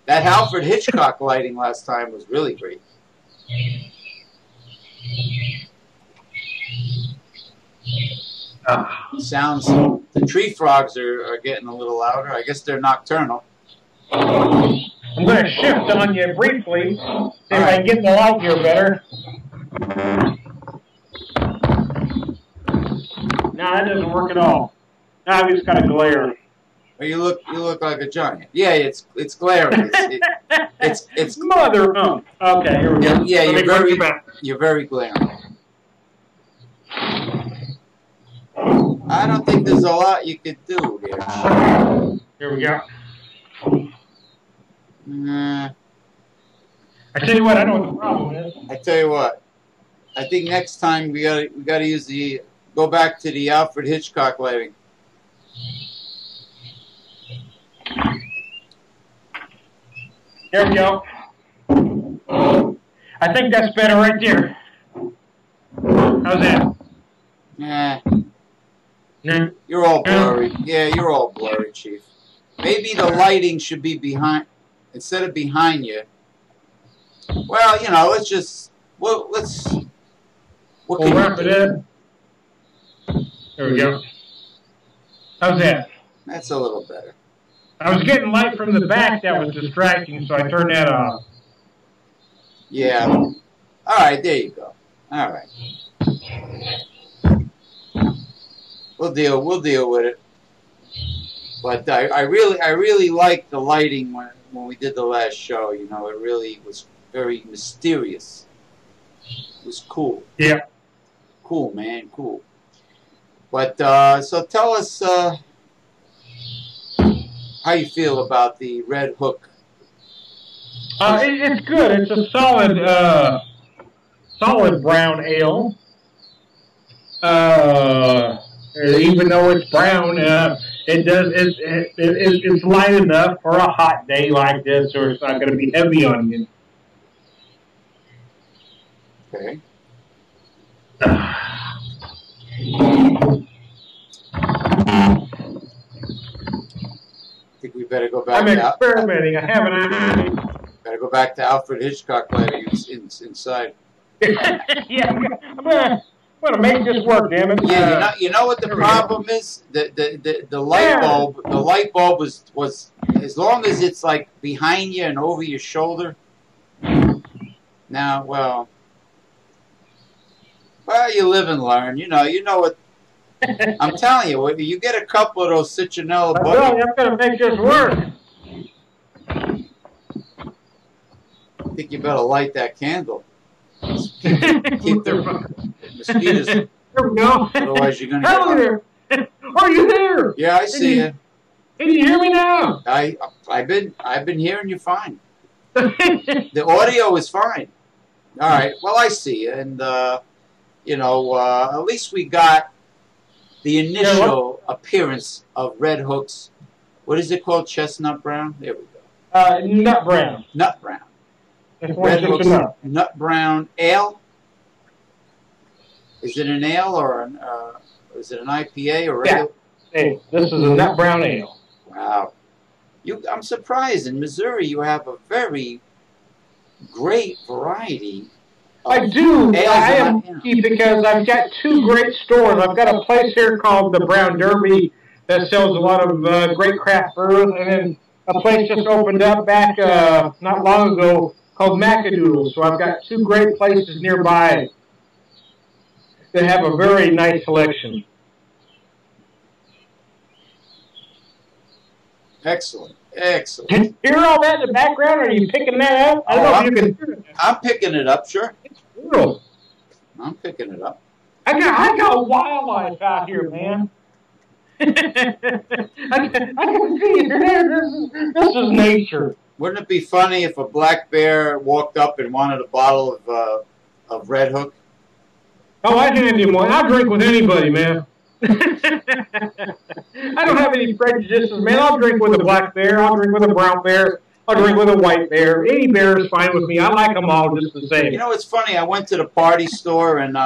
That Halford Hitchcock lighting last time was really great. Sounds. The tree frogs are getting a little louder. I guess they're nocturnal. I'm going to shift on you briefly, see if I can get the light here better. No, that doesn't work at all. Now I've just got a glare. Well, you look like a giant. Yeah, it's glaring. It's mother. Oh, okay, here we go. Yeah, you're very glaring. I don't think there's a lot you could do there. Here we go. I tell you what, I know what the problem is. I tell you what, I think next time we gotta use go back to the Alfred Hitchcock lighting. There we go. I think that's better right there. How's that? Nah. Nah. You're all blurry. Yeah, you're all blurry, Chief. Maybe the lighting should be behind, instead of behind you. Well, you know, let's. What we'll wrap it in. There we go. How's that? That's a little better. I was getting light from the back that was distracting, so I turned that off. Yeah. All right, there you go. All right. We'll deal with it. But I really liked the lighting when we did the last show. You know, it really was very mysterious. It was cool. Yeah. Cool, man. Cool. But so tell us how you feel about the Redhook. It's good. It's a solid brown ale. even though it's brown, it's light enough for a hot day like this, or it's not going to be heavy on you. Okay. I think we better go back. I'm experimenting. I haven't. Better go back to Halford Hitchcock lighting inside. Yeah, I'm gonna make this work, damn it. Yeah, you know what the problem is? The light bulb was as long as it's like behind you and over your shoulder. Now, well, you live and learn. You know what. I'm telling you, if you get a couple of those citronella buttons, I'm gonna make this work. I think you better light that candle. Keep the mosquitoes. There we go. Otherwise, you're gonna Hello there. Are you there? Yeah, I see you. Can you hear me now? I've been hearing you fine. The audio is fine. All right. Well, I see you, and at least we got the initial appearance of Redhook's. What is it called? Chestnut brown. There we go. Nut brown. Nut brown. Redhook's Nut Brown Ale. Is it an ale or is it an IPA or regular? Yeah. Hey, this is a Nut Brown Ale. Wow. I'm surprised. In Missouri, you have a very great variety. I do. I am lucky because I've got two great stores. I've got a place here called the Brown Derby that sells a lot of great craft brews, and then a place just opened up back not long ago called Macadoodle. So I've got two great places nearby that have a very nice selection. Excellent. Excellent. Can you hear all that in the background? Are you picking that up? I don't know if you can hear it. I'm picking it up, sure. It's brutal. I'm picking it up. I got wildlife out here, man. I can see it. This is nature. Wouldn't it be funny if a black bear walked up and wanted a bottle of Redhook? Oh, I'd hand him one. I'll drink with anybody, man. I don't have any prejudices, man. I'll drink with a black bear. I'll drink with a brown bear. I'll drink with a white bear. Any bear is fine with me. I like them all just the same. You know, it's funny. I went to the party store, and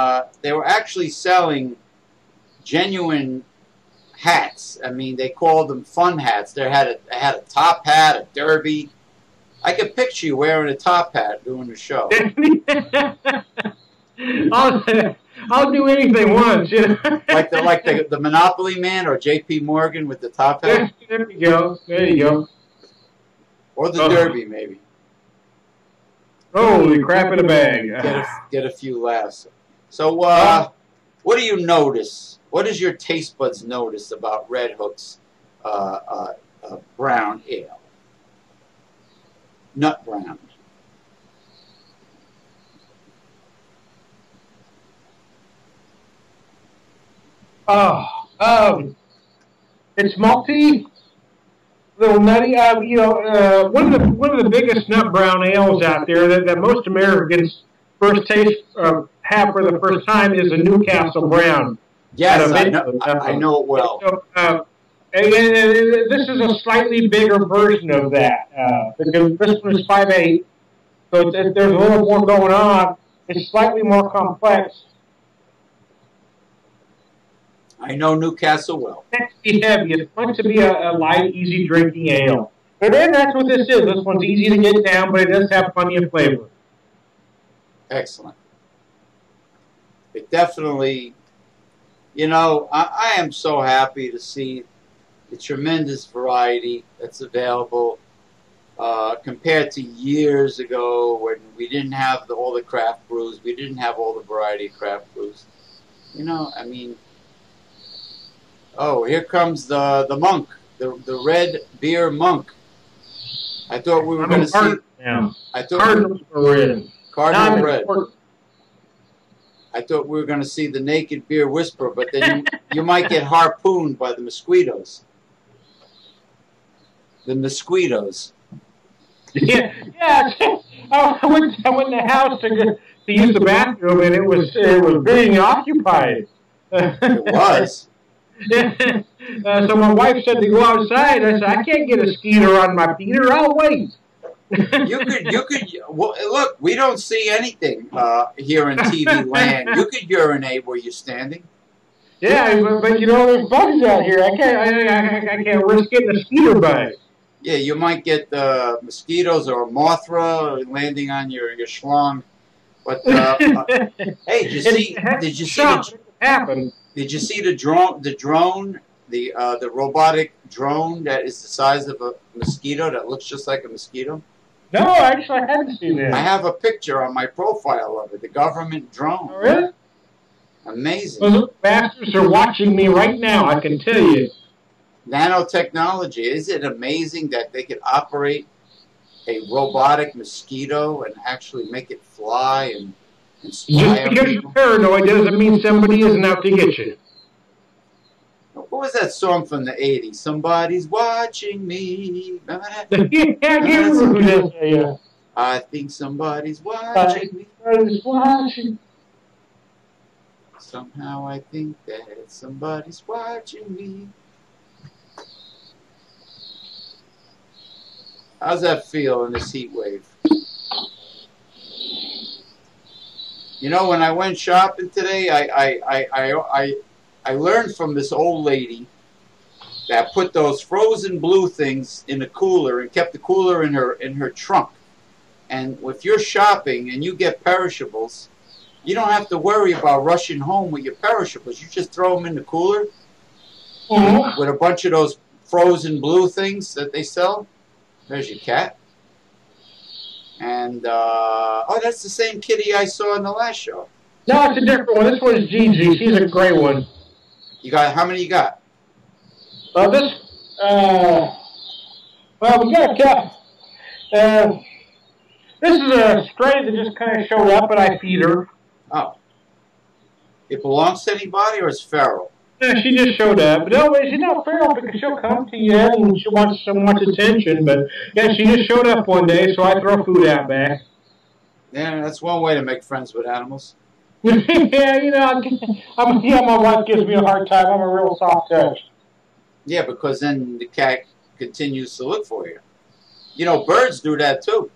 they were actually selling genuine hats. I mean, they called them fun hats. They had a top hat, a derby. I could picture you wearing a top hat doing the show. I'll do anything once, you know. like the Monopoly Man or J.P. Morgan with the top hat. There you go. There you go. Or the derby, maybe. Holy crap in a bag. Get a few laughs. So, what do you notice? What does your taste buds notice about Redhook's brown ale? Nut brown. It's malty, a little nutty. One of the biggest nut brown ales out there that most Americans first have for the first time is a Newcastle Brown. Yes, I know it well. So, and this is a slightly bigger version of that. Because this one is 5.8, so there's a little more going on. It's slightly more complex. I know Newcastle well. It's meant to be heavy. It's meant to be a light, easy drinking ale. But then that's what this is. This one's easy to get down, but it does have plenty of flavor. Excellent. It definitely, I am so happy to see the tremendous variety that's available compared to years ago when we didn't have all the craft brews. We didn't have all the variety of craft brews. I mean... Oh, here comes the monk, the red beer monk. I thought we were going to see. Yeah. Cardinal red. Cardinal red. I thought we were going to see the naked beer whisperer, but then you might get harpooned by the mosquitoes. The mosquitoes. Yeah. I went in the house to use the bathroom, and it was being occupied. It was. So my wife said to go outside. I said, I can't get a skeeter on my feeder. I'll wait. You could. Well, look, we don't see anything here in TV land. You could urinate where you're standing. Yeah, but you know, there's bugs out here. I can't risk getting a skeeter bite. Yeah, you might get mosquitoes or a Mothra landing on your schlong. But hey, did you see the drone? The robotic drone that is the size of a mosquito that looks just like a mosquito? No, actually, I haven't seen that. I have a picture on my profile of it. The government drone. Oh, really? Amazing. Those bastards are watching me right now, I can tell you. Nanotechnology. Is it amazing that they could operate a robotic mosquito and actually make it fly and spy on Just because people? you're paranoid doesn't mean somebody isn't out to get you. What was that song from the 80s? Somebody's watching me. Yeah. I think somebody's watching me. Somebody's watching. Somehow I think that somebody's watching me. How's that feel in this heat wave? You know, when I went shopping today, I learned from this old lady that put those frozen blue things in the cooler and kept the cooler in her trunk. And if you're shopping and you get perishables, you don't have to worry about rushing home with your perishables. You just throw them in the cooler with a bunch of those frozen blue things that they sell. There's your cat. And, oh, that's the same kitty I saw in the last show. No, it's a different one. This one's Gigi. She's a gray one. You got, how many you got? Well, we got a cat. This is a stray that just kind of showed up, and I feed her. Oh. It belongs to anybody, or it's feral? Yeah, she just showed up. No, she's not feral because she'll come to you and she wants so much attention. But, yeah, she just showed up one day, so I throw food out back. Yeah, that's one way to make friends with animals. Yeah, you know, my wife gives me a hard time. I'm a real soft touch. Yeah, because then the cat continues to look for you. You know, birds do that too.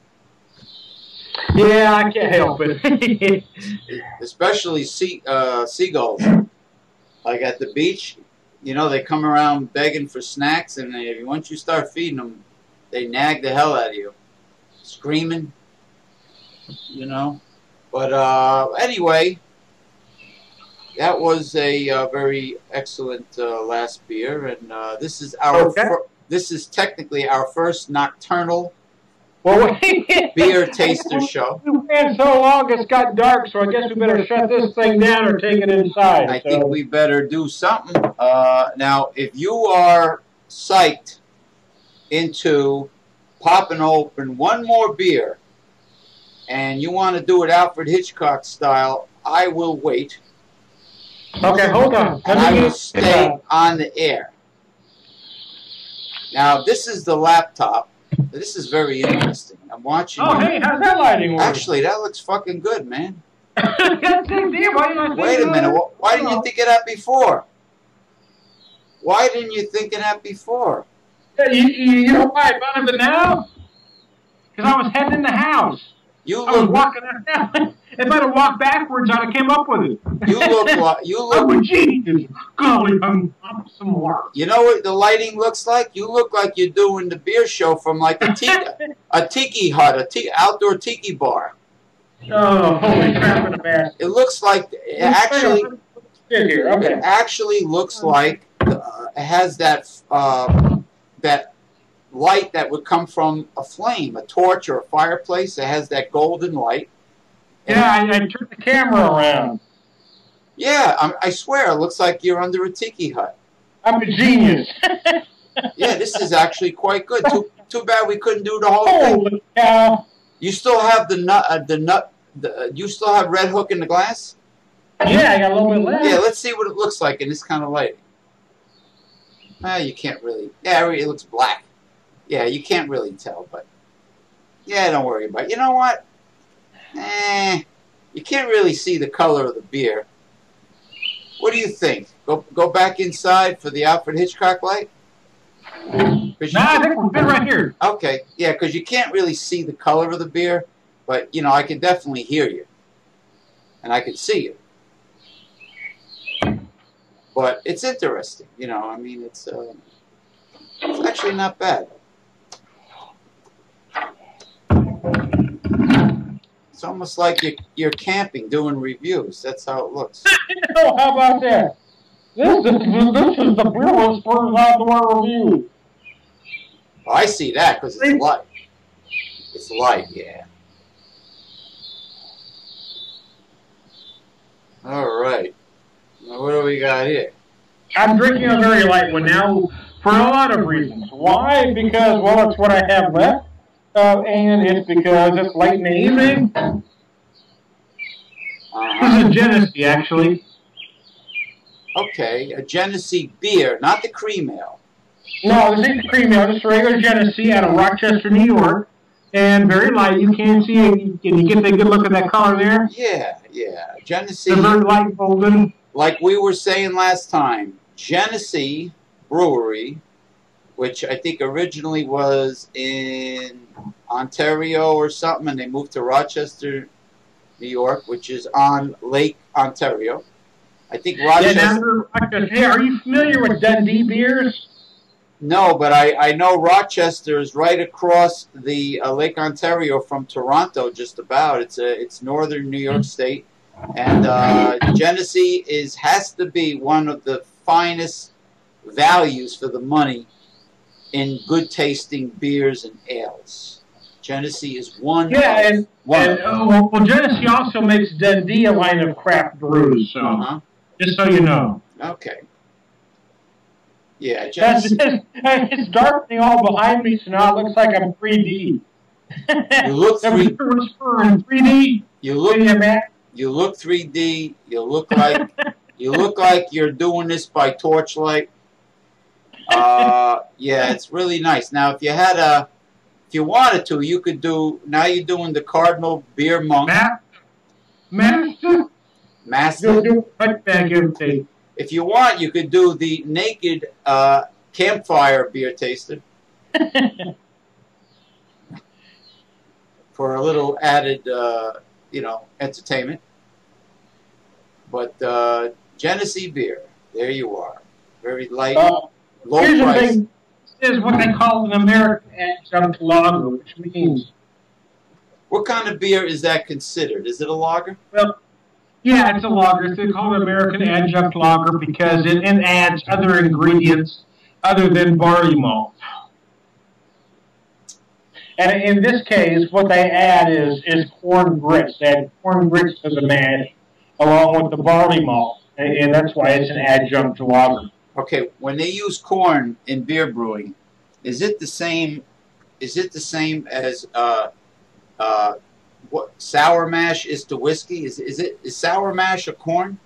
Yeah, I can't help it. Especially seagulls. Like at the beach, you know, they come around begging for snacks, and once you start feeding them, they nag the hell out of you. Screaming, you know. But anyway, that was a very excellent last beer, and this is our this is technically our first nocturnal beer taster show. We ran so long it's got dark, so I guess we better shut this thing down or take it inside. I think we better do something. Now, if you are psyched into popping open one more beer, and you want to do it Alfred Hitchcock style, I will wait. Okay, hold on. And I will stay on the air. Now, this is the laptop. This is very interesting. I'm watching. Oh, hey, how's that lighting work? Actually, that looks fucking good, man. Wait a minute. Why didn't you think of that before? Why didn't you think of that before? You know why I thought of it now? Because I was heading in the house. I was walking down. If I'd have walked backwards, I'd have came up with it. You look like Oh, Jesus! Golly, I'm some more. You know what the lighting looks like? You look like you're doing the beer show from like a tiki hut, outdoor tiki bar. Oh, holy crap in a bag. It looks like it actually looks like it has that that light that would come from a flame, a torch or a fireplace. It has that golden light. Yeah, I turned the camera around. Yeah, I swear, it looks like you're under a tiki hut. I'm a genius. Yeah, this is actually quite good. Too bad we couldn't do the whole Holy thing. cow! You still have you still have Redhook in the glass? Yeah, I got a little bit left. Yeah, let's see what it looks like in this kind of lighting. You can't really. Yeah, it looks black. Yeah, you can't really tell, but yeah, don't worry about it. You know what? You can't really see the color of the beer. What do you think? Go back inside for the Halford Hitchcock light? No, I think we're good right here. Okay, yeah, because you can't really see the color of the beer, but, you know, I can definitely hear you. And I can see you. But it's interesting, you know, I mean, it's actually not bad. It's almost like you're camping, doing reviews. That's how it looks. Oh, how about that? This is the Beer Whisperers Outdoor Review. Oh, I see that because it's light. It's light, yeah. All right. Now, what do we got here? I'm drinking a very light one now for a lot of reasons. Why? Because, well, it's what I have left. And it's because it's late in the evening. This is a Genesee, actually. Okay, a Genesee beer, not the cream ale. No, this ain't the cream ale. This is regular Genesee out of Rochester, New York. And very light. You can't see it. Can you get a good look at that color there? Yeah, yeah. Genesee. It's very light golden. Like we were saying last time, Genesee Brewery, which I think originally was in Ontario or something, and they moved to Rochester, New York, which is on Lake Ontario. I think Rochester... Yeah, hey, are you familiar with Dundee beers? No, but I know Rochester is right across the Lake Ontario from Toronto, just about. It's northern New York State. And Genesee has to be one of the finest values for the money in good tasting beers and ales. Genesee is one. Yeah, well, Genesee also makes Dundee a line of craft brews. So just so you know. Okay. Yeah, Genesee. It's darkening all behind me, so now it looks like I'm 3D. You look 3D. You look 3D. You look like you're doing this by torchlight. Yeah, it's really nice. Now, if you wanted to, you could do. Now you're doing the Cardinal Beer Monk. Master. If you want, you could do the Naked Campfire Beer Taster for a little added, you know, entertainment. But Genesee beer, there you are, very light, low price. Thing, is what they call an American adjunct lager, which means. What kind of beer is that considered? Is it a lager? Well, yeah, it's a lager. They call it American adjunct lager because it adds other ingredients other than barley malt. And in this case, what they add is corn grits. They add corn grits to the mash along with the barley malt, and that's why it's an adjunct lager. Okay, when they use corn in beer brewing, is it the same? Is it the same as what sour mash is to whiskey? Is sour mash a corn?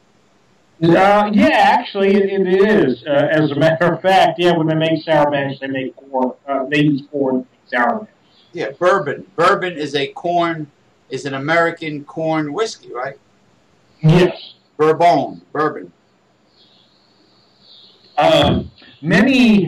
Yeah, actually, it is. As a matter of fact, yeah, when they make sour mash, they make corn. They use corn to make sour mash. Yeah, bourbon. Bourbon is an American corn whiskey, right? Yes. Bourbon. Many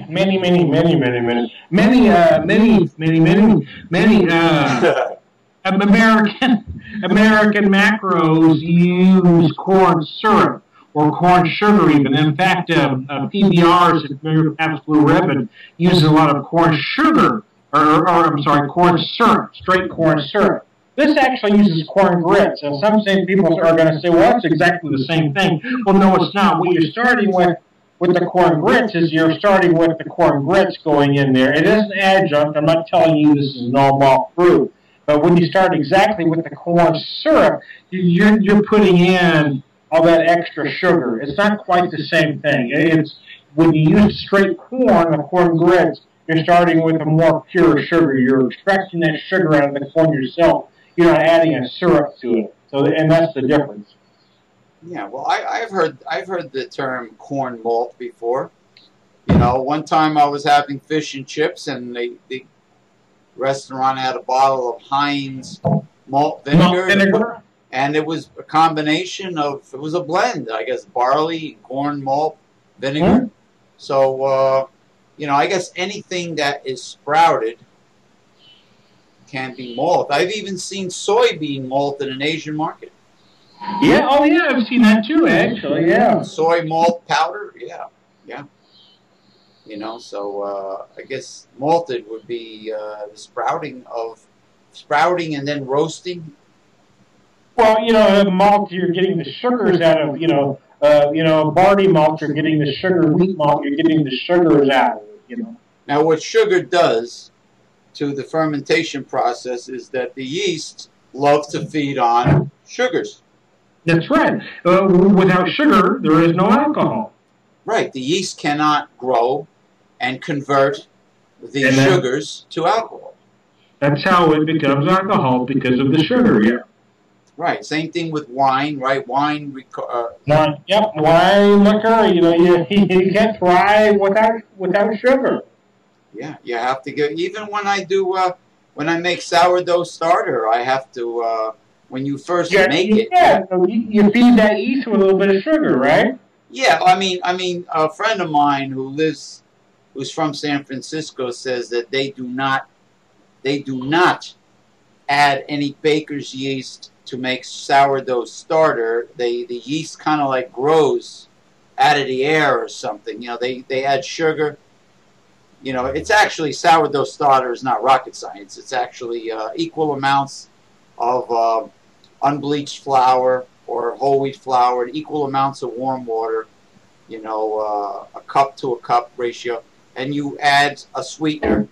American macros use corn syrup or corn sugar even. In fact, PBRs, if you're Pabst Blue Ribbon, uses a lot of corn sugar, corn syrup, straight corn syrup. This actually uses corn grits, and some people are going to say, well, that's exactly the same thing. Well, no, it's not. What you're starting with the corn grits is you're starting with the corn grits going in there. It is an adjunct. I'm not telling you this is an all-malt brew. But when you start exactly with the corn syrup, you're putting in all that extra sugar. It's not quite the same thing. It's when you use straight corn, the corn grits, you're starting with a more pure sugar. You're extracting that sugar out of the corn yourself. You're not adding a syrup to it. So, and that's the difference. Yeah, well, I've heard the term corn malt before. You know, one time I was having fish and chips, and the restaurant had a bottle of Heinz malt vinegar. And it was a combination of, it was a blend, I guess, barley, corn, malt, vinegar. So, you know, I guess anything that is sprouted can be malt. I've even seen soybean malt in an Asian market. Yeah, oh yeah, I've seen that too, actually, yeah. Soy malt powder, yeah, yeah. You know, so I guess malted would be the sprouting and then roasting. Well, you know, malt, you're getting the sugars out of, barley malt, you're getting the sugar, wheat malt, you're getting the sugars out of it, you know. Now, what sugar does to the fermentation process is that the yeast love to feed on sugars. That's right. Without sugar, there is no alcohol. Right. The yeast cannot grow and convert the sugars to alcohol. That's how it becomes alcohol, because of the sugar, yeah. Right. Same thing with wine, right? Wine, wine, liquor, you know, you can't thrive without sugar. Yeah, you have to get, even when I do, when I make sourdough starter, I have to, when you first make it. Yeah, you feed that yeast with a little bit of sugar, right? Yeah, I mean, a friend of mine who's from San Francisco says that they do not add any baker's yeast to make sourdough starter. The yeast kind of like grows out of the air or something. You know, they add sugar. You know, it's actually, sourdough starter is not rocket science. It's actually equal amounts of unbleached flour or whole wheat flour and equal amounts of warm water, you know, a cup to a cup ratio, and you add a sweetener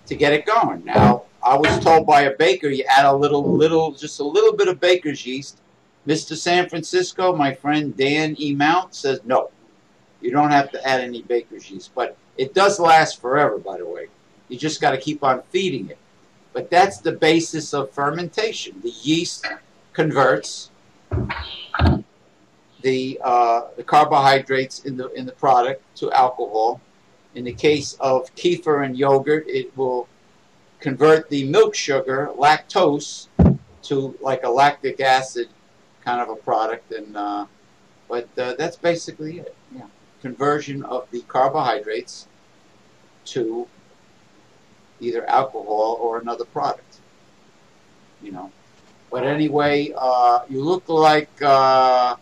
to get it going. Now, I was told by a baker you add just a little bit of baker's yeast. Mr. San Francisco, my friend Dan E. Mount, says no, you don't have to add any baker's yeast. But it does last forever, by the way. You just got to keep on feeding it. But that's the basis of fermentation. The yeast converts the carbohydrates in the product to alcohol. In the case of kefir and yogurt, it will convert the milk sugar, lactose, to like a lactic acid kind of a product. And but that's basically it. Yeah, conversion of the carbohydrates to either alcohol or another product. You know. But anyway, you look like... Am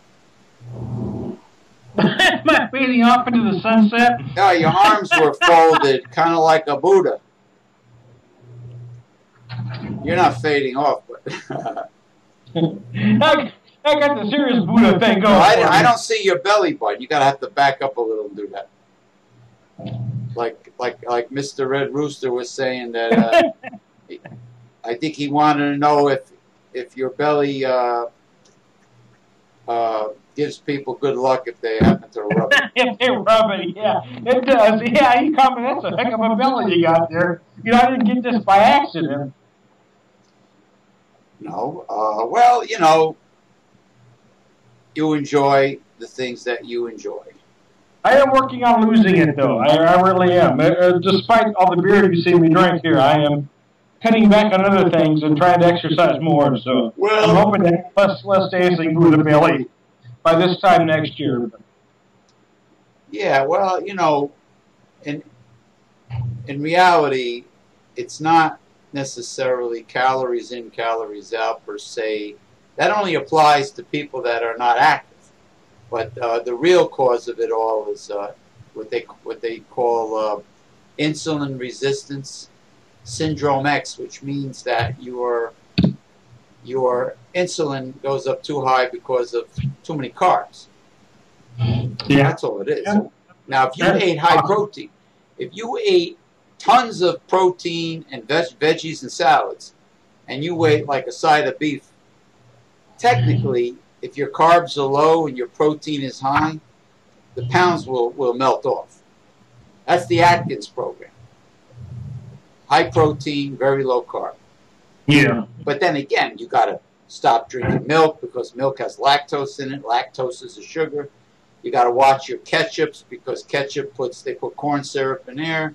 I fading off into the sunset? Yeah, your arms were folded, kind of like a Buddha. You're not fading off, but... I got the serious Buddha thing going. I don't see your belly button. You gotta have to back up a little and do that. Like Mr. Red Rooster was saying that I think he wanted to know if your belly gives people good luck if they happen to rub it. If they rub it, yeah. It does. Yeah, he commented, that's a heck of a belly you got there. You know, I didn't get this by accident. No. Well, you know, you enjoy the things that you enjoy. I am working on losing it, though. I really am. Despite all the beer you see me drink here, I am cutting back on other things and trying to exercise more. So I'm hoping to have less dancing with the belly by this time next year. Yeah, well, you know, in reality, it's not necessarily calories in, calories out per se. That only applies to people that are not active. But the real cause of it all is what they call insulin resistance syndrome X, which means that your insulin goes up too high because of too many carbs. Yeah. That's all it is. Yeah. Now, if you ate high protein, if you ate tons of protein and veggies and salads, and you ate like a side of beef, technically, if your carbs are low and your protein is high, the pounds will melt off. That's the Atkins program. High protein, very low carb. Yeah. But then again, you got to stop drinking milk because milk has lactose in it. Lactose is a sugar. You got to watch your ketchups because ketchup they put corn syrup in there.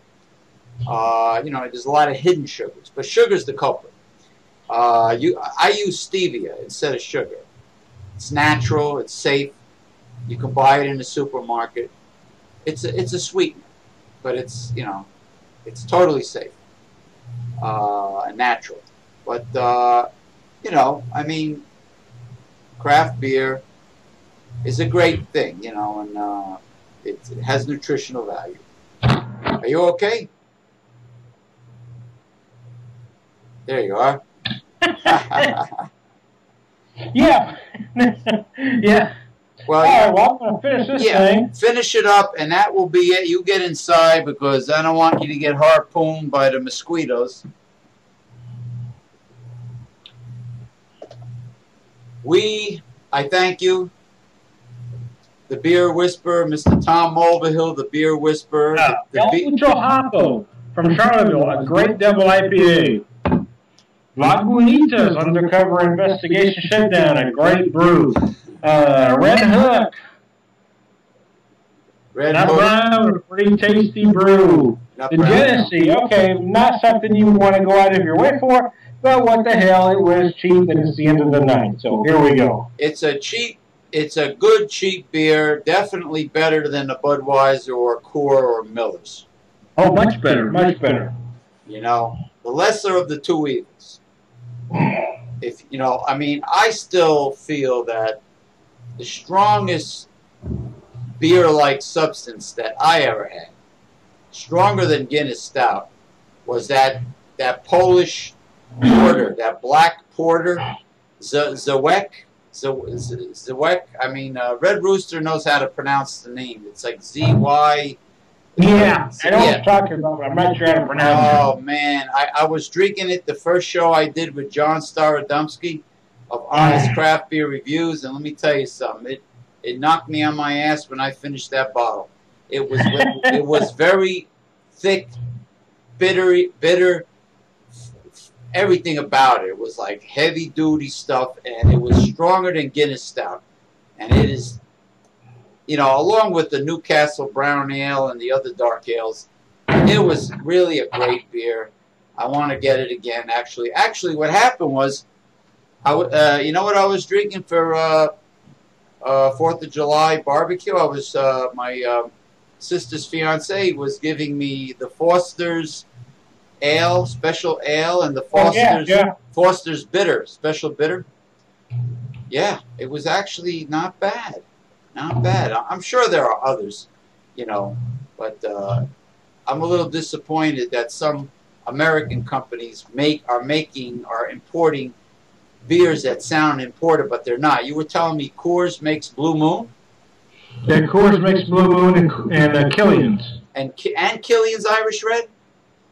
You know, there's a lot of hidden sugars, but sugar's the culprit. I use stevia instead of sugar. It's natural. It's safe. You can buy it in the supermarket. It's a sweetener, but it's, you know, it's totally safe and natural. But you know, I mean, craft beer is a great thing, you know, and it has nutritional value. Are you okay? There you are. Yeah. Yeah. Well, all right, well, I'm going to finish this thing. Finish it up, and that will be it. You get inside because I don't want you to get harpooned by the mosquitoes. I thank you, the Beer Whisperer, Mr. Tom Mulvihill, the Beer Whisperer. El Mucho Hopo from Charlottesville, a great double IPA. Lagunitas Undercover Investigation Shutdown, a great brew. Redhook. Not brown, a pretty tasty brew. The Genesee, okay, not something you want to go out of your way for, but what the hell, it was cheap and it's the end of the night, so here we go. It's a good cheap beer, definitely better than a Budweiser or a Coors or Miller's. Oh, much better, much better. You know, the lesser of the two evils. If you know, I mean, I still feel that the strongest beer-like substance that I ever had, stronger than Guinness Stout, was that Polish porter, that black porter, Zawek. I mean, Red Rooster knows how to pronounce the name. It's like Z-Y. Yeah, I know what you're talking about, but I'm not sure how to pronounce it. Oh, man. I was drinking it the first show I did with John Starodumsky of Honest Craft Beer Reviews, and let me tell you something. It knocked me on my ass when I finished that bottle. It was very thick, bitter, everything about it. It was like heavy-duty stuff, and it was stronger than Guinness Stout. And it is, you know, along with the Newcastle Brown Ale and the other dark ales, it was really a great beer. I want to get it again, actually. Actually, what happened was, you know what I was drinking for 4th of July barbecue? I was, my sister's fiance was giving me the Foster's Ale, special ale, and the Foster's bitter, special bitter. Yeah, it was actually not bad. Not bad. I'm sure there are others, you know, but I'm a little disappointed that some American companies are importing beers that sound imported, but they're not. You were telling me Coors makes Blue Moon? Yeah, Coors makes Blue Moon and Killian's. And Killian's Irish Red?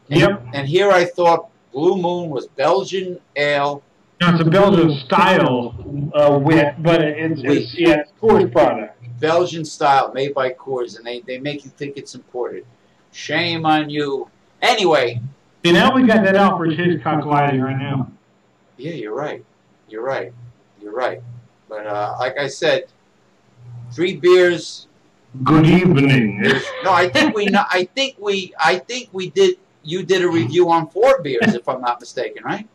Yep. And here I thought Blue Moon was Belgian ale. No, it's a Belgian style wit, but it's Coors product. Belgian style, made by Coors, and they make you think it's imported. Shame on you. Anyway. See, now we got that Alfred Hitchcock lighting right now. Yeah, you're right. You're right. You're right. But like I said, 3 beers. Good evening. No, I think we did. You did a review on 4 beers, if I'm not mistaken, right?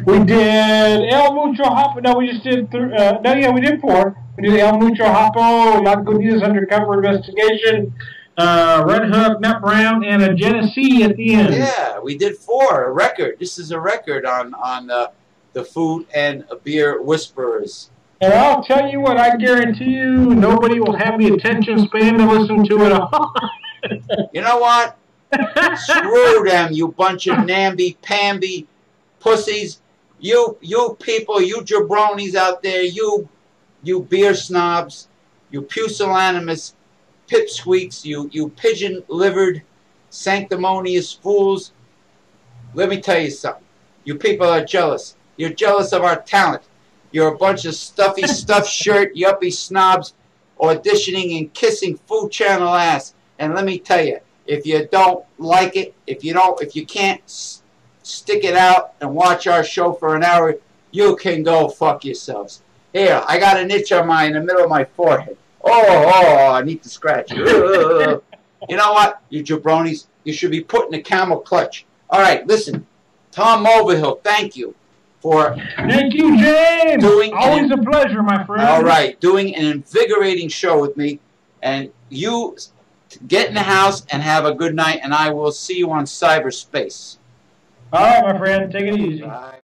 We did El Mucho Hopo. No, we just did. We did 4. We did El Mucho Hopo, Lagunitas Undercover Investigation, Redhook, Nut Brown, and a Genesee at the end. Yeah, we did 4. A record. This is a record on the Food and Beer Whisperers. And I'll tell you what, I guarantee you, nobody will have the attention span to listen to it all. You know what? Screw them, you bunch of namby-pamby pussies. You people, you jabronis out there, you beer snobs, you pusillanimous pipsqueaks, you pigeon-livered sanctimonious fools. Let me tell you something. You people are jealous. You're jealous of our talent. You're a bunch of stuffy, stuffed shirt, yuppie snobs auditioning and kissing Food Channel ass. And let me tell you, if you don't like it, if you can't stick it out and watch our show for an hour, you can go fuck yourselves. Here, I got an itch in the middle of my forehead. Oh, I need to scratch it. You know what, you jabronis? You should be put in a camel clutch. All right, listen. Tom Mulvihill, thank you for Thank you, James. Always a pleasure, my friend. All right, doing an invigorating show with me. And you get in the house and have a good night, and I will see you on cyberspace. All right, my friend. Take it easy. Bye.